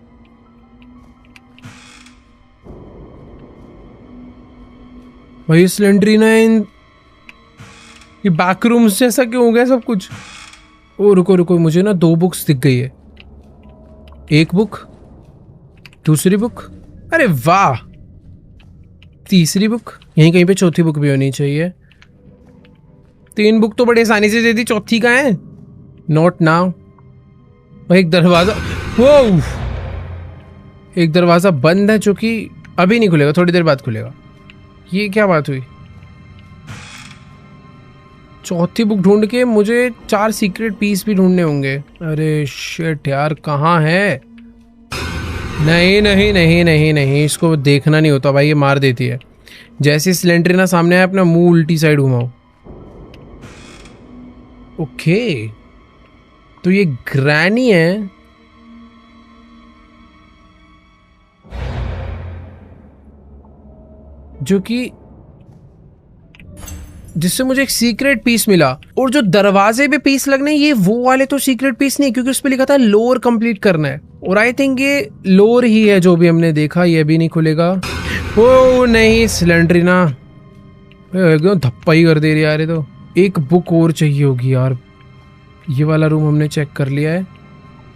भाई स्लेंड्रीना इन ये बैक रूम्स जैसा क्यों हो गया सब कुछ? ओ रुको रुको, मुझे ना 2 बुक्स दिख गई है। एक बुक, दूसरी बुक, अरे वाह, तीसरी बुक, यहीं कहीं पे चौथी बुक भी होनी चाहिए। 3 बुक तो बड़े आसानी से दे दी, चौथी कहाँ है? Not now. और एक दरवाजा, वो एक दरवाजा बंद है जो कि अभी नहीं खुलेगा, थोड़ी देर बाद खुलेगा। ये क्या बात हुई? चौथी बुक ढूंढ के मुझे 4 सीक्रेट पीस भी ढूंढने होंगे। अरे शिट यार, कहाँ है? नहीं नहीं नहीं नहीं नहीं, इसको देखना नहीं होता भाई, ये मार देती है। जैसे स्लेंड्रीना सामने आया, अपना मुंह उल्टी साइड घुमाओ। ओके, तो ये ग्रैनी है। जो कि जिससे मुझे एक सीक्रेट पीस मिला, और जो दरवाजे पे पीस लगने, ये वो वाले तो सीक्रेट पीस नहीं, क्योंकि उस पे लिखा था लोअर कंप्लीट करना है। और आई थिंक ये लोअर ही है जो भी हमने देखा, ये भी नहीं खुलेगा। ओ नहीं, सिलेंड्रीना एकदम धप्पा ही कर दे रही यार। ये तो एक बुक और चाहिए होगी यार। ये वाला रूम हमने चेक कर लिया है,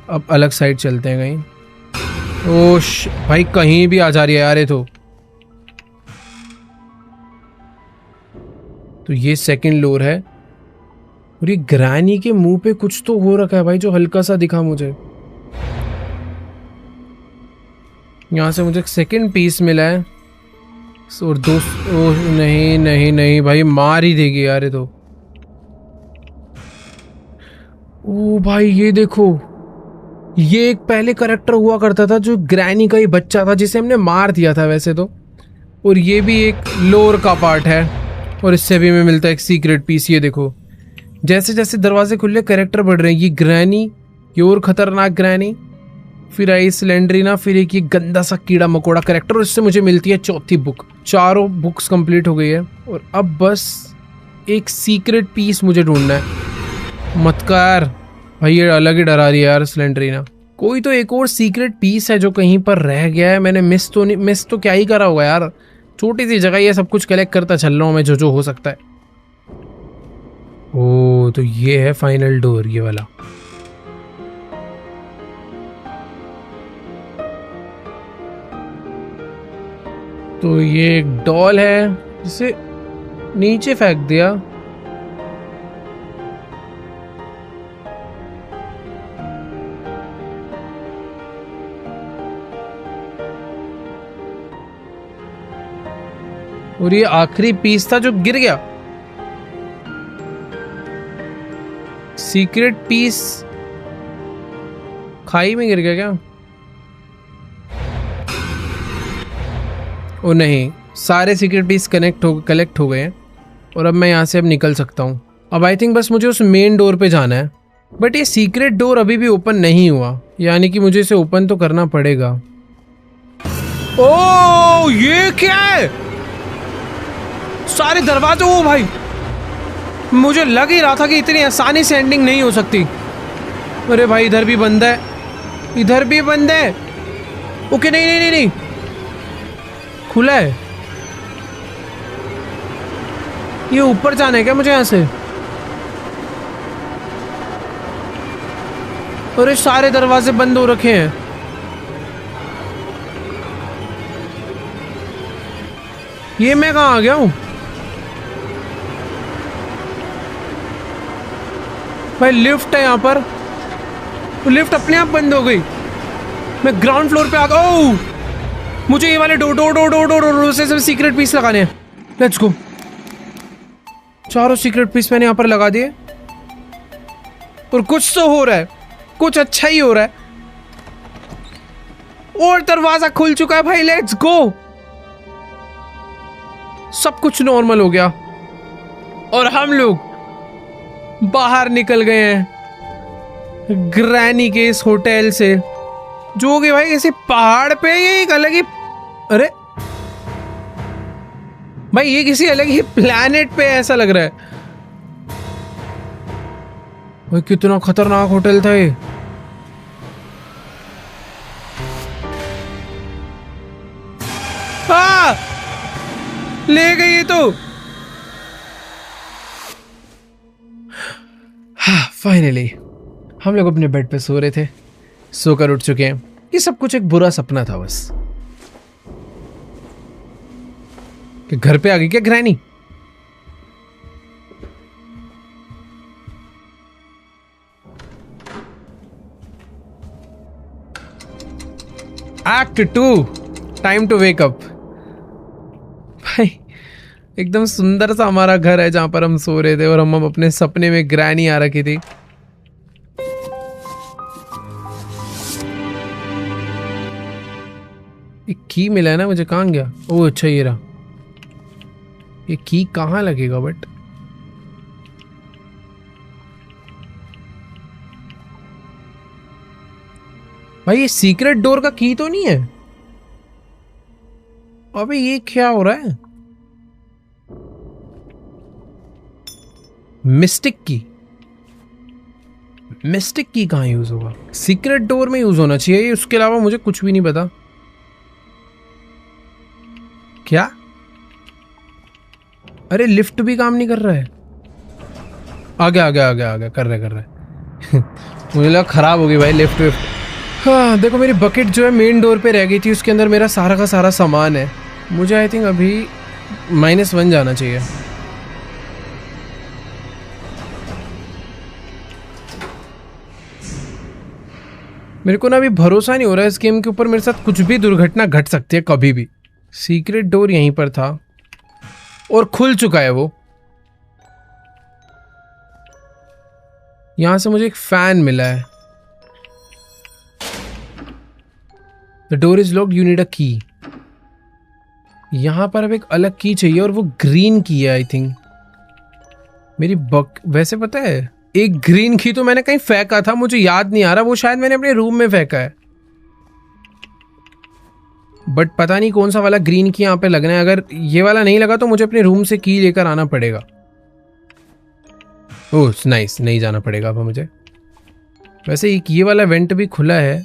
अब अलग साइड चलते हैं कहीं। ओश भाई कहीं भी आ जा रही है यार ये तो ये सेकंड लोअर है। और ये ग्रैनी के मुंह पे कुछ तो हो रखा है भाई, जो हल्का सा दिखा मुझे। यहाँ से मुझे सेकंड पीस मिला है। और नहीं नहीं नहीं भाई, मार ही देगी यार ये तो। ओ भाई ये देखो, ये एक पहले करेक्टर हुआ करता था जो ग्रैनी का ही बच्चा था, जिसे हमने मार दिया था वैसे तो। और ये भी एक लोअर का पार्ट है। और इससे भी हमें मिलता है एक सीक्रेट पीस। ये देखो, जैसे जैसे दरवाजे खुले कैरेक्टर बढ़ रहे हैं। ये ग्रैनी, ये और खतरनाक ग्रैनी, फिर आई सिलेंड्रीना, फिर एक ये गंदा सा कीड़ा मकोड़ा कैरेक्टर। और इससे मुझे मिलती है चौथी बुक। चारों बुक्स कंप्लीट हो गई है और अब बस एक सीक्रेट पीस मुझे ढूंढना है। मत कर भाई, ये अलग ही डरा रही है यार सिलेंड्रीना। कोई तो एक और सीक्रेट पीस है जो कहीं पर रह गया है। मैंने मिस तो क्या ही करा होगा यार। छोटी सी जगह ये सब कुछ कलेक्ट करता चल रहा हूँ मैं, जो हो सकता है। ओ तो ये है फाइनल डोर, ये वाला। तो ये एक डॉल है जिसे नीचे फेंक दिया। और ये आखिरी पीस था जो गिर गया। सीक्रेट पीस खाई में गिर गया क्या? ओ नहीं, सारे सीक्रेट पीस कलेक्ट हो गए हैं और अब मैं यहाँ से अब निकल सकता हूँ। अब आई थिंक बस मुझे उस मेन डोर पे जाना है। बट ये सीक्रेट डोर अभी भी ओपन नहीं हुआ, यानी कि मुझे इसे ओपन तो करना पड़ेगा। ओ ये क्या है? सारे दरवाजे। ओ भाई, मुझे लग ही रहा था कि इतनी आसानी से एंडिंग नहीं हो सकती। अरे भाई इधर भी बंद है, इधर भी बंद है। ओके नहीं नहीं नहीं नहीं, खुला है। ये ऊपर जाना है क्या मुझे यहाँ से? अरे सारे दरवाजे बंद हो रखे हैं। ये मैं कहाँ आ गया हूँ भाई? लिफ्ट है यहाँ पर, लिफ्ट अपने आप बंद हो गई। मैं ग्राउंड फ्लोर पे आ गया। ओह, मुझे ये वाले डोर से सीक्रेट पीस लगाने हैं। लेट्स गो। चारों सीक्रेट पीस मैंने यहाँ पर लगा दिए और कुछ तो हो रहा है, कुछ अच्छा ही हो रहा है। और दरवाजा खुल चुका है भाई। Let's go. सब कुछ नॉर्मल हो गया और हम लोग बाहर निकल गए हैं ग्रैनी के इस होटल से, जो कि भाई किसी पहाड़ पे, ये एक अलग ही, अरे भाई ये किसी अलग ही प्लैनेट पे ऐसा लग रहा है भाई। कितना खतरनाक होटल था ये। ले गई तो। फाइनली हम लोग अपने बेड पे सो रहे थे, सोकर उठ चुके हैं। ये सब कुछ एक बुरा सपना था बस। कि घर पे आ गई क्या Granny? Act 2, time to wake up. भाई एकदम सुंदर सा हमारा घर है जहां पर हम सो रहे थे और हम अपने सपने में ग्रैनी आ रखी थी। एक की मिला है ना मुझे, कहाँ गया? ओह अच्छा ये रहा। ये की कहाँ लगेगा बट? भाई ये सीक्रेट डोर का की तो नहीं है? अबे ये क्या हो रहा है? मिस्टिक की। मिस्टिक की कहाँ यूज होगा? सीक्रेट डोर में यूज होना चाहिए, उसके अलावा मुझे कुछ भी नहीं पता। क्या? अरे लिफ्ट भी काम नहीं कर रहा है। आ गया कर रहे मुझे लगा खराब हो गई भाई लिफ्ट विफ्ट। हाँ देखो मेरी बकेट जो है मेन डोर पे रह गई थी, उसके अंदर मेरा सारा का सारा सामान है। मुझे आई थिंक अभी -1 जाना चाहिए। मेरे को ना अभी भरोसा नहीं हो रहा है इस गेम के ऊपर, मेरे साथ कुछ भी दुर्घटना घट सकती है कभी भी। सीक्रेट डोर यहीं पर था और खुल चुका है वो। यहां से मुझे एक फैन मिला है। The door is locked, you need अ की। यहां पर अब एक अलग की चाहिए और वो ग्रीन की है आई थिंक। मेरी वैसे पता है एक ग्रीन की तो मैंने कहीं फेंका था, मुझे याद नहीं आ रहा, वो शायद मैंने अपने रूम में फेंका है, बट पता नहीं कौन सा वाला ग्रीन की यहाँ पे लगना है। अगर ये वाला नहीं लगा तो मुझे अपने रूम से की लेकर आना पड़ेगा। ओह नाइस, नहीं जाना पड़ेगा अब मुझे। वैसे एक ये वाला वेंट भी खुला है।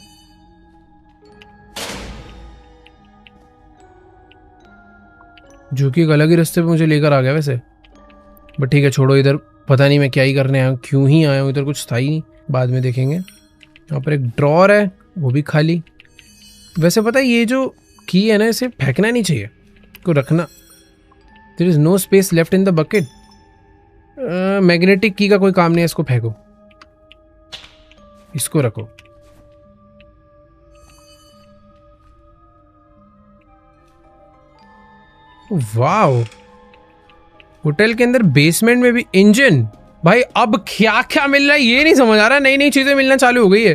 जो कि एक अलग ही रास्ते पे मुझे लेकर आ गया वैसे, बट ठीक है छोड़ो, इधर पता नहीं मैं क्या ही करने आया हूँ, क्यों ही आया हूँ, इधर कुछ था ही नहीं, बाद में देखेंगे। यहाँ पर एक ड्रॉर है वो भी खाली। वैसे पता है ये जो की है ना, इसे फेंकना नहीं चाहिए, को रखना। There is no space left in the bucket. Magnetic key का कोई काम नहीं है, इसको फेंको, इसको रखो। वाओ, होटल के अंदर बेसमेंट में भी इंजन। भाई अब क्या क्या मिल रहा है ये नहीं समझ आ रहा। नई नई चीजें मिलना चालू हो गई है,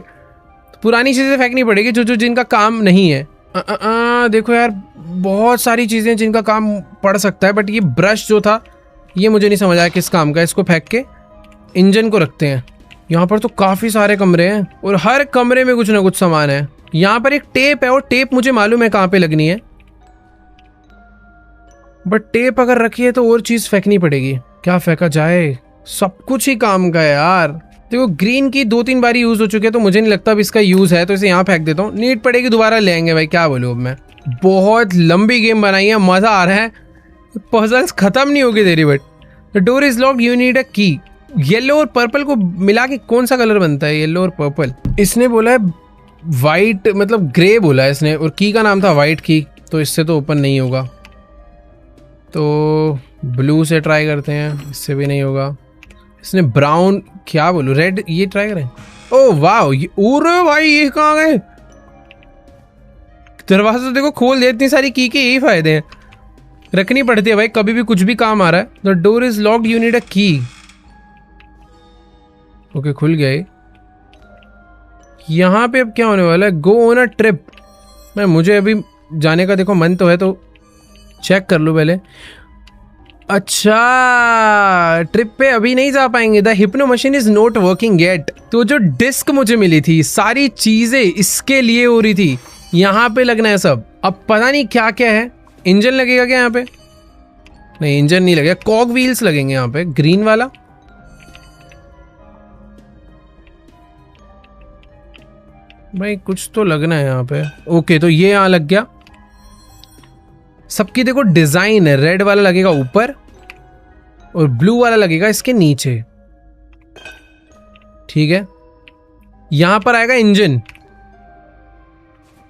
पुरानी चीजें फेंकनी पड़ेगी जो जिनका काम नहीं है। देखो यार बहुत सारी चीजें जिनका काम पड़ सकता है, बट ये ब्रश जो था ये मुझे नहीं समझ आया किस काम का। इसको फेंक के इंजन को रखते हैं। यहाँ पर तो काफी सारे कमरे हैं और हर कमरे में कुछ ना कुछ सामान है। यहाँ पर एक टेप है और टेप मुझे मालूम है कहाँ पे लगनी है, बट टेप अगर रखी है तो और चीज फेंकनी पड़ेगी। क्या फेंका जाए? सब कुछ ही काम का है यार। देखो ग्रीन की 2-3 बारी यूज हो चुके हैं तो मुझे नहीं लगता अब इसका यूज है, तो इसे यहाँ फेंक देता हूँ। नीड पड़ेगी दोबारा लेंगे भाई, क्या बोलूँ अब मैं। बहुत लंबी गेम बनाई है, मजा आ रहा है, पजल्स खत्म नहीं होगी तेरी। But the door is locked, you need अ की। येलो और पर्पल को मिला के कौन सा कलर बनता है? येलो और पर्पल। इसने बोला है वाइट, मतलब ग्रे बोला है इसने, और की का नाम था वाइट की, तो इससे तो ओपन नहीं होगा। तो ब्लू से ट्राई करते हैं, इससे भी नहीं होगा। इसने ब्राउन, क्या बोलूं, रेड, ये ट्राई करें। ओह वाह, ये ओरे भाई ये कहाँ गए? दरवाजा तो देखो खोल दिया। इतनी सारी की के यही फायदे हैं, रखनी पड़ती है भाई, कभी भी कुछ भी काम आ रहा है। The door is locked, you need अ की। ओके खुल गया ये। यहाँ पे अब क्या होने वाला है? Go on a trip. मैं मुझे अभी जाने का देखो मन तो है, तो चेक कर लो पहले। अच्छा ट्रिप पे अभी नहीं जा पाएंगे। The hypno machine is not working yet. तो जो डिस्क मुझे मिली थी, सारी चीजें इसके लिए हो रही थी, यहाँ पे लगना है सब। अब पता नहीं क्या क्या है। इंजन लगेगा क्या यहाँ पे? नहीं इंजन नहीं लगेगा, कॉग व्हील्स लगेंगे यहाँ पे, ग्रीन वाला। भाई कुछ तो लगना है यहाँ पे। ओके तो ये यहाँ लग गया। सबकी देखो डिजाइन है, रेड वाला लगेगा ऊपर और ब्लू वाला लगेगा इसके नीचे, ठीक है। यहां पर आएगा इंजन।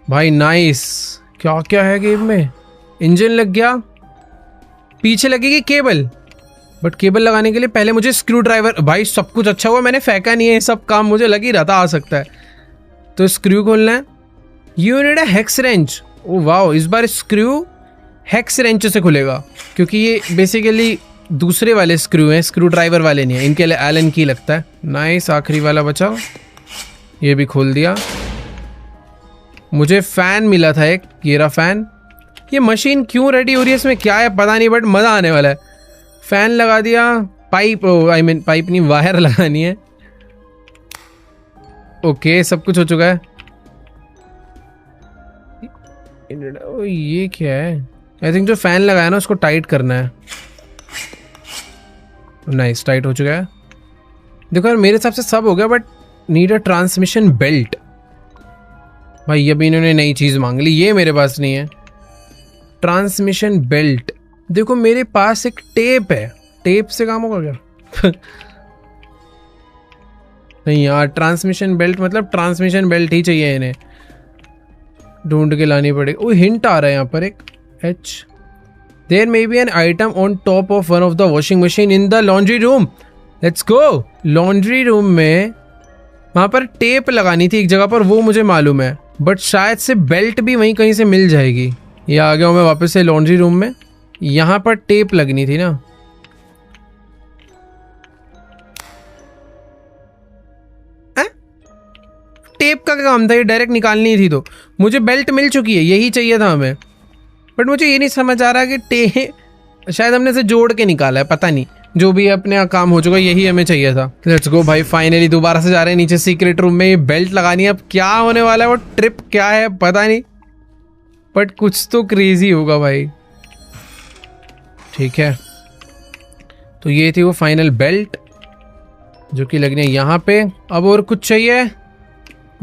भाई नाइस, क्या क्या है गेम में। इंजन लग गया, पीछे लगेगी केबल, बट केबल लगाने के लिए पहले मुझे स्क्रू ड्राइवर। भाई सब कुछ अच्छा हुआ मैंने फेंका नहीं है, सब काम मुझे लग ही रहा था आ सकता है। तो स्क्रू खोलना है। You need a hex wrench. Oh wow, इस बार स्क्रू हेक्स रेंच से खुलेगा, क्योंकि ये बेसिकली दूसरे वाले स्क्रू हैं, स्क्रू ड्राइवर वाले नहीं है, इनके लिए एलन की लगता है। नाइस, आखिरी वाला बचा, ये भी खोल दिया। मुझे फैन मिला था एक, ये रहा फैन। ये मशीन क्यों रेडी हो रही है, इसमें क्या है पता नहीं, बट मज़ा आने वाला है। फैन लगा दिया। पाइप, आई मीन पाइप नहीं, वायर लगानी है। ओके सब कुछ हो चुका है। ओ ये क्या है? आई थिंक जो फैन लगाया ना उसको टाइट करना है। नाइस, टाइट हो चुका है। देखो यार मेरे हिसाब से सब हो गया, but need a transmission belt. भाई अभी इन्होंने नई चीज मांग ली, ये मेरे पास नहीं है। ट्रांसमिशन बेल्ट, देखो मेरे पास एक टेप है, टेप से काम होगा क्या? नहीं यार, ट्रांसमिशन बेल्ट मतलब ट्रांसमिशन बेल्ट ही चाहिए इन्हें, ढूंढ के लानी पड़ेगी। वो हिंट आ रहा है यहाँ पर एक H. There may be an item on top of one of the washing machine in the laundry room. Let's go. Laundry room में वहां पर टेप लगानी थी एक जगह पर, वो मुझे मालूम है, बट शायद से बेल्ट भी वहीं कहीं से मिल जाएगी। ये आ गया हूं मैं वापस से लॉन्ड्री रूम में। यहां पर टेप लगनी थी ना, टेप का क्या काम था, ये डायरेक्ट निकालनी थी। तो मुझे बेल्ट मिल चुकी है, यही चाहिए था हमें, बट मुझे ये नहीं समझ आ रहा कि टेप शायद हमने इसे जोड़ के निकाला है, पता नहीं, जो भी अपने काम हो चुका, यही हमें चाहिए था। लेट्स गो भाई, फाइनली दोबारा से जा रहे हैं नीचे सीक्रेट रूम में। ये बेल्ट लगानी है, अब क्या होने वाला है, वो ट्रिप क्या है पता नहीं, बट कुछ तो क्रेजी होगा भाई। ठीक है, तो ये थी वो फाइनल बेल्ट जो कि लगनी है यहाँ पे। अब और कुछ चाहिए?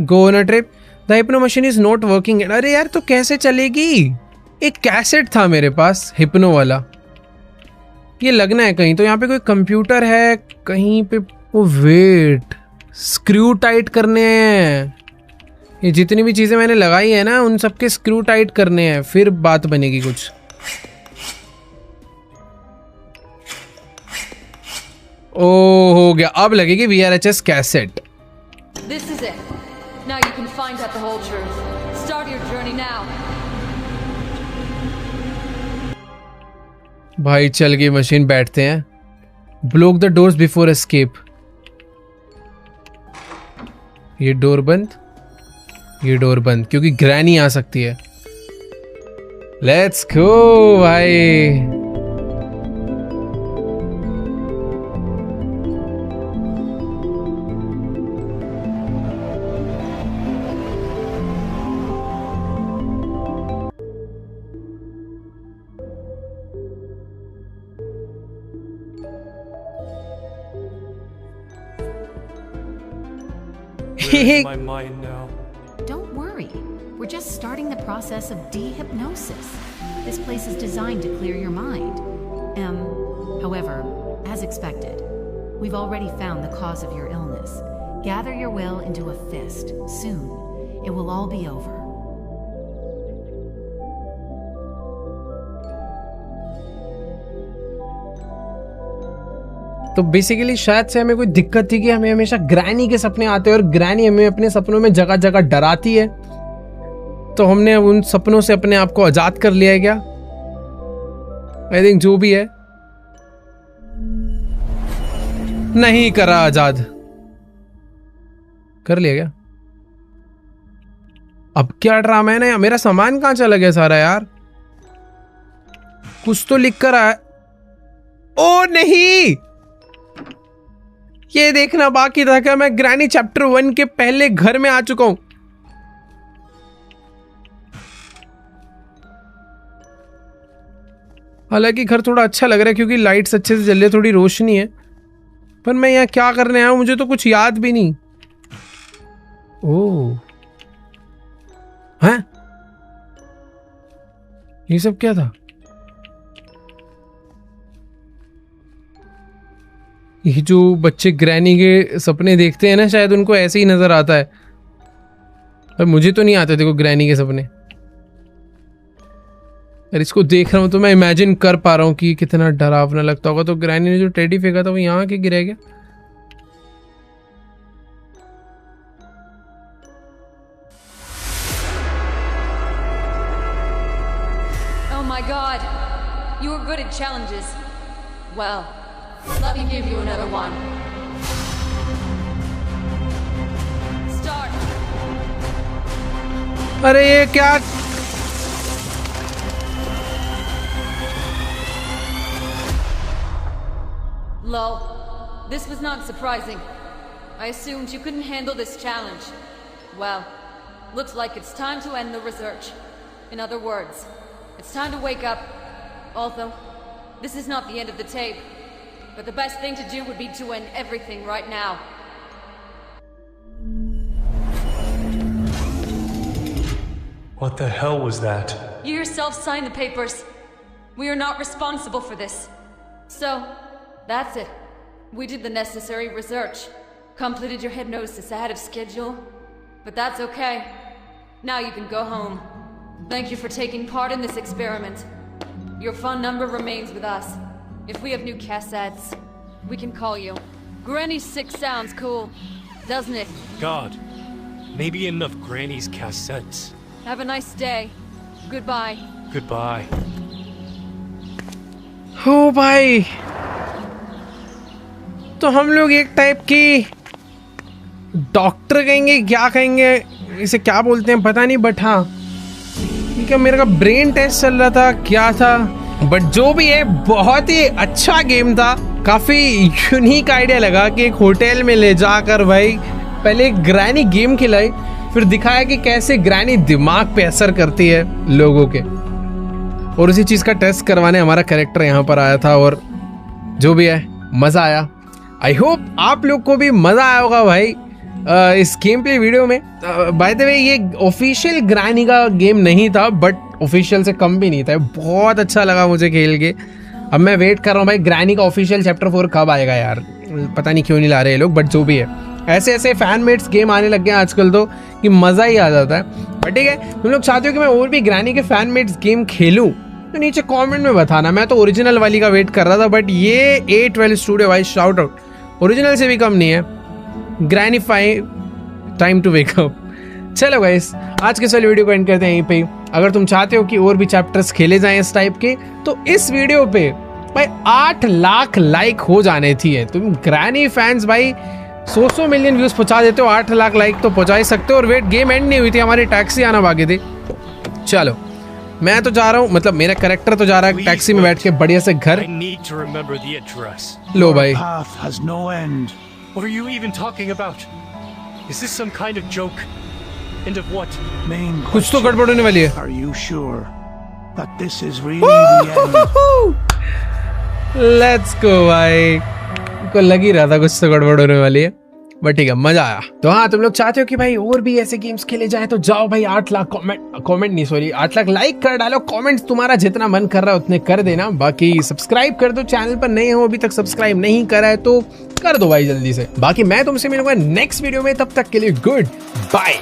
Go on a trip, the hypno machine is not working. अरे यार, तो कैसे चलेगी? एक कैसेट था मेरे पास हिप्नो वाला, ये लगना है कहीं। तो यहाँ पे कोई कंप्यूटर है कहीं पे। ओ वेट, स्क्रू टाइट करने हैं। ये जितनी भी चीजें मैंने लगाई है ना, उन सबके स्क्रू टाइट करने हैं, फिर बात बनेगी कुछ। ओ हो गया, अब लगेगी VRHS cassette. This is it. Now you can find out the whole truth. Start your journey now. भाई चल गई मशीन, बैठते हैं। Block the doors before escape. ये डोर बंद, ये डोर बंद, क्योंकि ग्रैनी आ सकती है। लेट्स गो भाई। Where's my mind now? Don't worry. We're just starting the process of dehypnosis. This place is designed to clear your mind. However, as expected, we've already found the cause of your illness. Gather your will into a fist. Soon, it will all be over. तो basically शायद से हमें कोई दिक्कत थी कि हमें हमेशा ग्रैनी के सपने आते हैं और ग्रैनी हमें अपने सपनों में जगह जगह डराती है। तो हमने उन सपनों से अपने आप को आजाद कर लिया है क्या? आई थिंक जो भी है, नहीं करा आजाद, कर लिया क्या? अब क्या ड्रामा है ना, मेरा सामान कहां चला गया सारा यार? कुछ तो लिख कर आया। ओ नहीं, ये देखना बाकी था कि मैं ग्रैनी चैप्टर 1 के पहले घर में आ चुका हूं। हालांकि घर थोड़ा अच्छा लग रहा है क्योंकि लाइट्स अच्छे से जल रही है, थोड़ी रोशनी है, पर मैं यहाँ क्या करने आया हूं मुझे तो कुछ याद भी नहीं। ओह हैं, ये सब क्या था? ये जो बच्चे ग्रैनी के सपने देखते हैं ना, शायद उनको ऐसे ही नजर आता है, पर मुझे तो नहीं आते देखो ग्रैनी के सपने। और इसको देख रहा हूं तो मैं इमेजिन कर पा रहा हूं कि कितना डरावना लगता होगा। तो ग्रैनी ने जो टेडी फेंका था वो यहाँ के गिरा गया। Oh my god. You were good at challenges. Well, let me give you another one. Start. अरे ये क्या? Lol. This was not surprising. I assumed you couldn't handle this challenge. Well, looks like it's time to end the research. In other words, it's time to wake up. Although, this is not the end of the tape. But the best thing to do would be to end everything right now. What the hell was that? You yourself signed the papers. We are not responsible for this. So, that's it. We did the necessary research. Completed your hypnosis ahead of schedule. But that's okay. Now you can go home. Thank you for taking part in this experiment. Your phone number remains with us. If we have new cassettes, we can call you. Granny 6 sounds cool, doesn't it? God, maybe enough Granny's cassettes. Have a nice day. Goodbye. Goodbye. हो भाई, तो हम लोग एक type की doctor कहेंगे, क्या कहेंगे इसे, क्या बोलते हैं पता नहीं, बट हाँ ठीक है। मेरा ब्रेन टेस्ट चल रहा था, क्या था, बट जो भी है बहुत ही अच्छा गेम था। काफी यूनिक आइडिया लगा कि एक होटल में ले जाकर भाई पहले एक ग्रैनी गेम खिलाई, फिर दिखाया कि कैसे ग्रैनी दिमाग पे असर करती है लोगों के, और उसी चीज का टेस्ट करवाने हमारा कैरेक्टर यहाँ पर आया था। और जो भी है मजा आया। आई होप आप लोग को भी मजा आया होगा भाई इस गेम प्ले वीडियो में। बाय द वे ये ऑफिशियल ग्रैनी का गेम नहीं था, बट ऑफिशियल से कम भी नहीं था। बहुत अच्छा लगा मुझे खेल के। अब मैं वेट कर रहा हूँ भाई ग्रैनी का ऑफिशियल चैप्टर 4 कब आएगा यार, पता नहीं क्यों नहीं ला रहे ये लोग, बट जो भी है ऐसे ऐसे फैन मेड्स गेम आने लग गए आजकल तो कि मज़ा ही आ जाता है। बट ठीक है, तुम लोग चाहते हो कि मैं और भी ग्रैनी के फैन मेड्स गेम खेलूँ तो नीचे कमेंट में बताना। मैं तो ओरिजिनल वाली का वेट कर रहा था, बट ये A12 स्टूडियो भाई शाउट आउट, ओरिजिनल से भी कम नहीं है। Granny 5 time to wake up. चलो गाइस, आज के सारे वीडियो को एंड करते हैं यहीं पे। अगर तुम चाहते हो कि और भी चैप्टर्स खेले जाएं इस टाइप के, तो इस वीडियो पे भाई 8 लाख लाइक हो जाने चाहिए। तुम ग्रैनी फैंस भाई 100 मिलियन व्यूज पहुंचा देते हो, 8 लाख लाइक तो पहुंचा ही सकते हो। और वेट, गेम एंड नहीं हुई थी, हमारी टैक्सी आना बाकी थी। चलो मैं तो जा रहा हूँ, मतलब मेरा कैरेक्टर तो जा रहा है टैक्सी में बैठ के बढ़िया से घर। I need to remember the address. लो भाई, Path has no end. What are you even talking about? Is this some kind of joke? End of what? Main कुछ तो question, गड़बड़ होने वाली है। are you sure that this is really the end? Let's go भाई, को लग ही रहा था कुछ तो गड़बड़ होने वाली है, बट ठीक है मजा आया। तो हाँ, तुम लोग चाहते हो कि भाई और भी ऐसे गेम्स खेले जाए तो जाओ भाई 8 लाख कमेंट नहीं सॉरी 8 लाख लाइक कर डालो। कमेंट्स तुम्हारा जितना मन कर रहा है उतने कर देना। बाकी सब्सक्राइब कर दो, चैनल पर नए हो अभी तक सब्सक्राइब नहीं करा है तो कर दो भाई जल्दी से। बाकी मैं तुमसे मिलूंगा नेक्स्ट वीडियो में, तब तक के लिए गुड बाय।